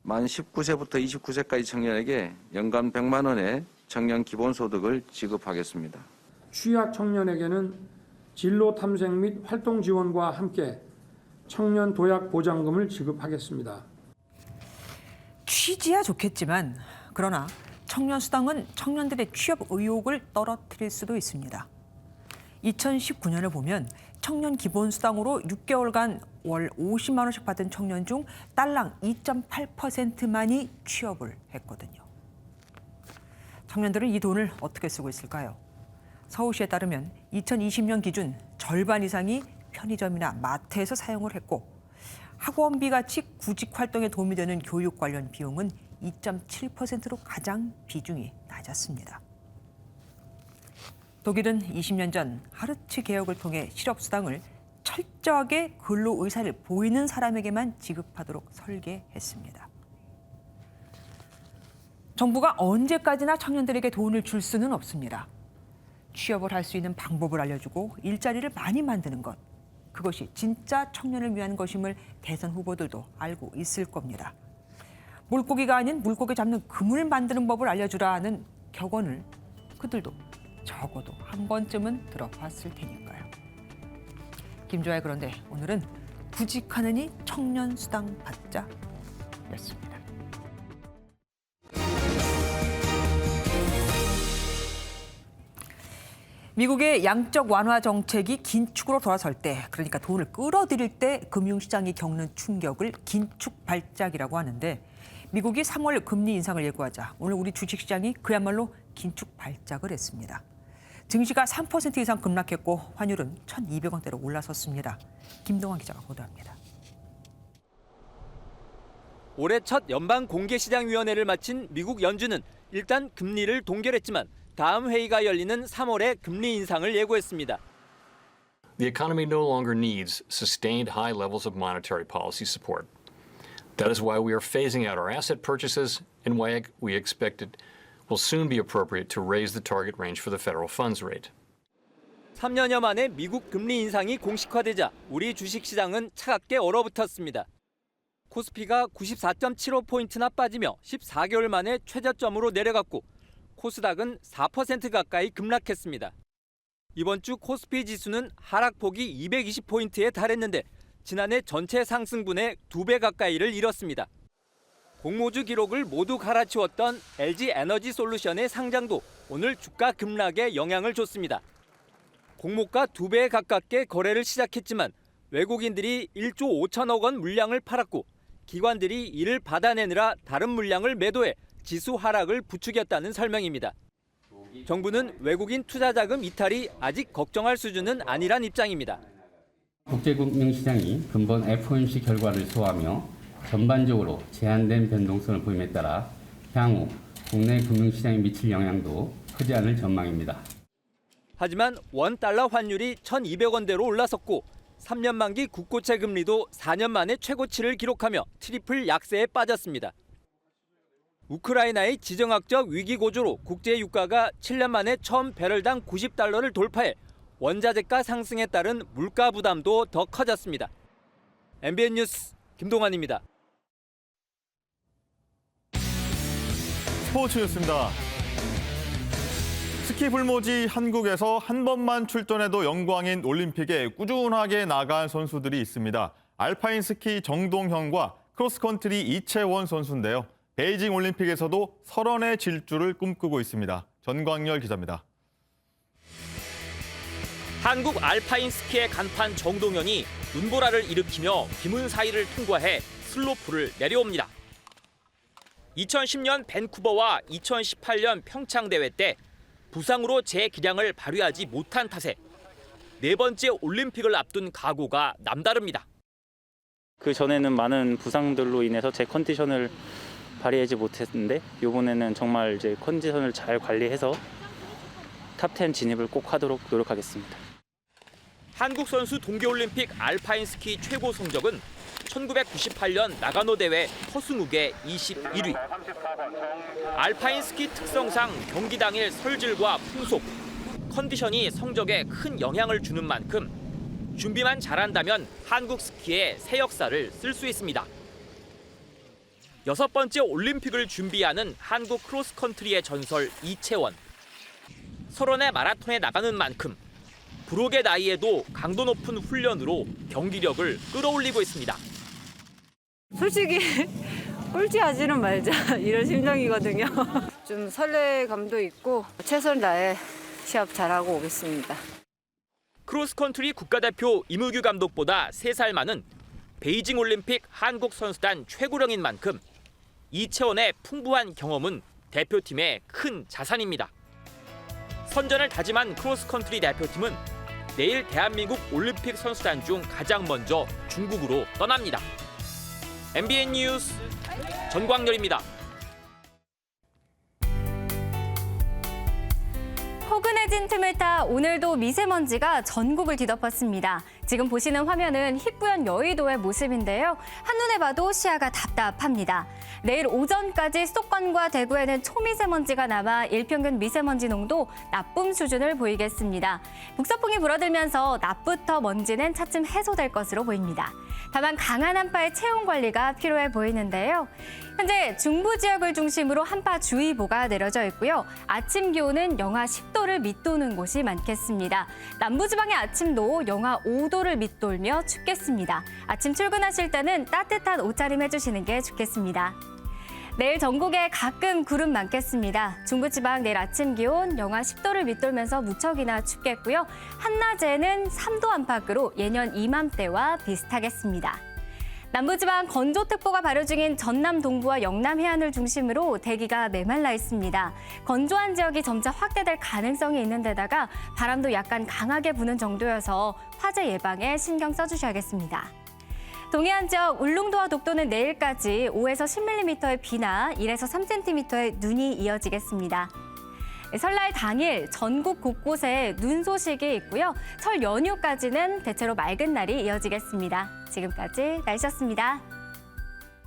만 19세부터 29세까지 청년에게 연간 100만 원의 청년 기본소득을 지급하겠습니다. 취약 청년에게는 진로 탐색 및 활동 지원과 함께 청년 도약 보장금을 지급하겠습니다. 취지야 좋겠지만 그러나 청년 수당은 청년들의 취업 의욕을 떨어뜨릴 수도 있습니다. 2019년을 보면 청년 기본수당으로 6개월간 월 50만 원씩 받은 청년 중 딸랑 2.8%만이 취업을 했거든요. 청년들은 이 돈을 어떻게 쓰고 있을까요? 서울시에 따르면 2020년 기준 절반 이상이 편의점이나 마트에서 사용을 했고 학원비 같이 구직 활동에 도움이 되는 교육 관련 비용은 2.7%로 가장 비중이 낮았습니다. 독일은 20년 전 하르츠 개혁을 통해 실업수당을 철저하게 근로 의사를 보이는 사람에게만 지급하도록 설계했습니다. 정부가 언제까지나 청년들에게 돈을 줄 수는 없습니다. 취업을 할 수 있는 방법을 알려주고 일자리를 많이 만드는 것, 그것이 진짜 청년을 위한 것임을 대선 후보들도 알고 있을 겁니다. 물고기가 아닌 물고기 잡는 그물 만드는 법을 알려주라는 격언을 그들도 적어도 한 번쯤은 들어봤을 테니까요. 김조아의 그런데 오늘은 구직하느니 청년 수당 받자였습니다. 미국의 양적 완화 정책이 긴축으로 돌아설 때, 그러니까 돈을 끌어들일 때 금융시장이 겪는 충격을 긴축 발작이라고 하는데 미국이 3월 금리 인상을 예고하자 오늘 우리 주식시장이 그야말로 긴축 발작을 했습니다. 증시가 3% 이상 급락했고 환율은 1,200원대로 올라섰습니다. 김동환 기자가 보도합니다. 올해 첫 연방공개시장위원회를 마친 미국 연준은 일단 금리를 동결했지만 다음 회의가 열리는 3월에 금리 인상을 예고했습니다. The economy no longer needs sustained high levels of monetary policy support. That is why we are phasing out our asset purchases and why we expect it will soon be appropriate to raise the target range for the federal funds rate. 3년여 만에 미국 금리 인상이 공식화되자 우리 주식시장은 차갑게 얼어붙었습니다. 코스피가 94.75포인트나 빠지며 14개월 만에 최저점으로 내려갔고 코스닥은 4% 가까이 급락했습니다. 이번 주 코스피 지수는 하락폭이 220포인트에 달했는데 지난해 전체 상승분의 2배 가까이를 잃었습니다. 공모주 기록을 모두 갈아치웠던 LG 에너지 솔루션의 상장도 오늘 주가 급락에 영향을 줬습니다. 공모가 2배에 가깝게 거래를 시작했지만 외국인들이 1조 5천억 원 물량을 팔았고 기관들이 이를 받아내느라 다른 물량을 매도해 지수 하락을 부추겼다는 설명입니다. 정부는 외국인 투자 자금 이탈이 아직 걱정할 수준은 아니란 입장입니다. 국제금융시장이 근본 FOMC 결과를 소화하며 전반적으로 제한된 변동성을 보임에 따라 향후 국내 금융시장에 미칠 영향도 크지 않을 전망입니다. 하지만 원달러 환율이 1,200원대로 올라섰고 3년 만기 국고채 금리도 4년 만에 최고치를 기록하며 트리플 약세에 빠졌습니다. 우크라이나의 지정학적 위기 고조로 국제 유가가 7년 만에 처음 배럴당 90달러를 돌파해 원자재가 상승에 따른 물가 부담도 더 커졌습니다. MBN 뉴스 김동환입니다. 스포츠 뉴스입니다. 스키 불모지 한국에서 한 번만 출전해도 영광인 올림픽에 꾸준하게 나간 선수들이 있습니다. 알파인 스키 정동현과 크로스컨트리 이채원 선수인데요. 베이징 올림픽에서도 설원의 질주를 꿈꾸고 있습니다. 전광열 기자입니다. 한국 알파인 스키의 간판 정동현이 눈보라를 일으키며 기문 사이를 통과해 슬로프를 내려옵니다. 2010년 밴쿠버와 2018년 평창 대회 때 부상으로 제 기량을 발휘하지 못한 탓에 네 번째 올림픽을 앞둔 각오가 남다릅니다. 그 전에는 많은 부상들로 인해서 제 컨디션을 발휘하지 못했는데 이번에는 정말 이제 컨디션을 잘 관리해서 탑10 진입을 꼭 하도록 노력하겠습니다. 한국 선수 동계올림픽 알파인 스키 최고 성적은 1998년 나가노 대회 허승욱의 21위. 알파인 스키 특성상 경기 당일 설질과 풍속, 컨디션이 성적에 큰 영향을 주는 만큼 준비만 잘한다면 한국 스키의 새 역사를 쓸 수 있습니다. 6번째 올림픽을 준비하는 한국 크로스컨트리의 전설 이채원. 설원의 마라톤에 나가는 만큼 부록의 나이에도 강도 높은 훈련으로 경기력을 끌어올리고 있습니다. 솔직히 꼴찌하지는 말자 이런 심정이거든요. 좀 설레감도 있고 최선을 다해 시합 잘하고 오겠습니다. 크로스컨트리 국가대표 임우규 감독보다 3살 많은 베이징 올림픽 한국 선수단 최고령인 만큼 이채원의 풍부한 경험은 대표팀의 큰 자산입니다. 선전을 다짐한 크로스컨트리 대표팀은 내일 대한민국 올림픽 선수단 중 가장 먼저 중국으로 떠납니다. MBN 뉴스 전광열입니다. 포근해진 틈을 타 오늘도 미세먼지가 전국을 뒤덮었습니다. 지금 보시는 화면은 희뿌연 여의도의 모습인데요. 한눈에 봐도 시야가 답답합니다. 내일 오전까지 수도권과 대구에는 초미세먼지가 남아 일평균 미세먼지 농도 나쁨 수준을 보이겠습니다. 북서풍이 불어들면서 낮부터 먼지는 차츰 해소될 것으로 보입니다. 다만 강한 한파의 체온 관리가 필요해 보이는데요. 현재 중부 지역을 중심으로 한파주의보가 내려져 있고요. 아침 기온은 영하 10도를 밑도는 곳이 많겠습니다. 남부지방의 아침도 영하 5도를 밑돌며 춥겠습니다. 아침 출근하실 때는 따뜻한 옷차림 해주시는 게 좋겠습니다. 내일 전국에 가끔 구름 많겠습니다. 중부지방 내일 아침 기온 영하 10도를 밑돌면서 무척이나 춥겠고요. 한낮에는 3도 안팎으로 예년 이맘때와 비슷하겠습니다. 남부지방 건조특보가 발효 중인 전남 동부와 영남 해안을 중심으로 대기가 메말라 있습니다. 건조한 지역이 점차 확대될 가능성이 있는 데다가 바람도 약간 강하게 부는 정도여서 화재 예방에 신경 써주셔야겠습니다. 동해안 지역 울릉도와 독도는 내일까지 5에서 10mm의 비나 1에서 3cm의 눈이 이어지겠습니다. 설날 당일 전국 곳곳에 눈 소식이 있고요. 설 연휴까지는 대체로 맑은 날이 이어지겠습니다. 지금까지 날씨였습니다.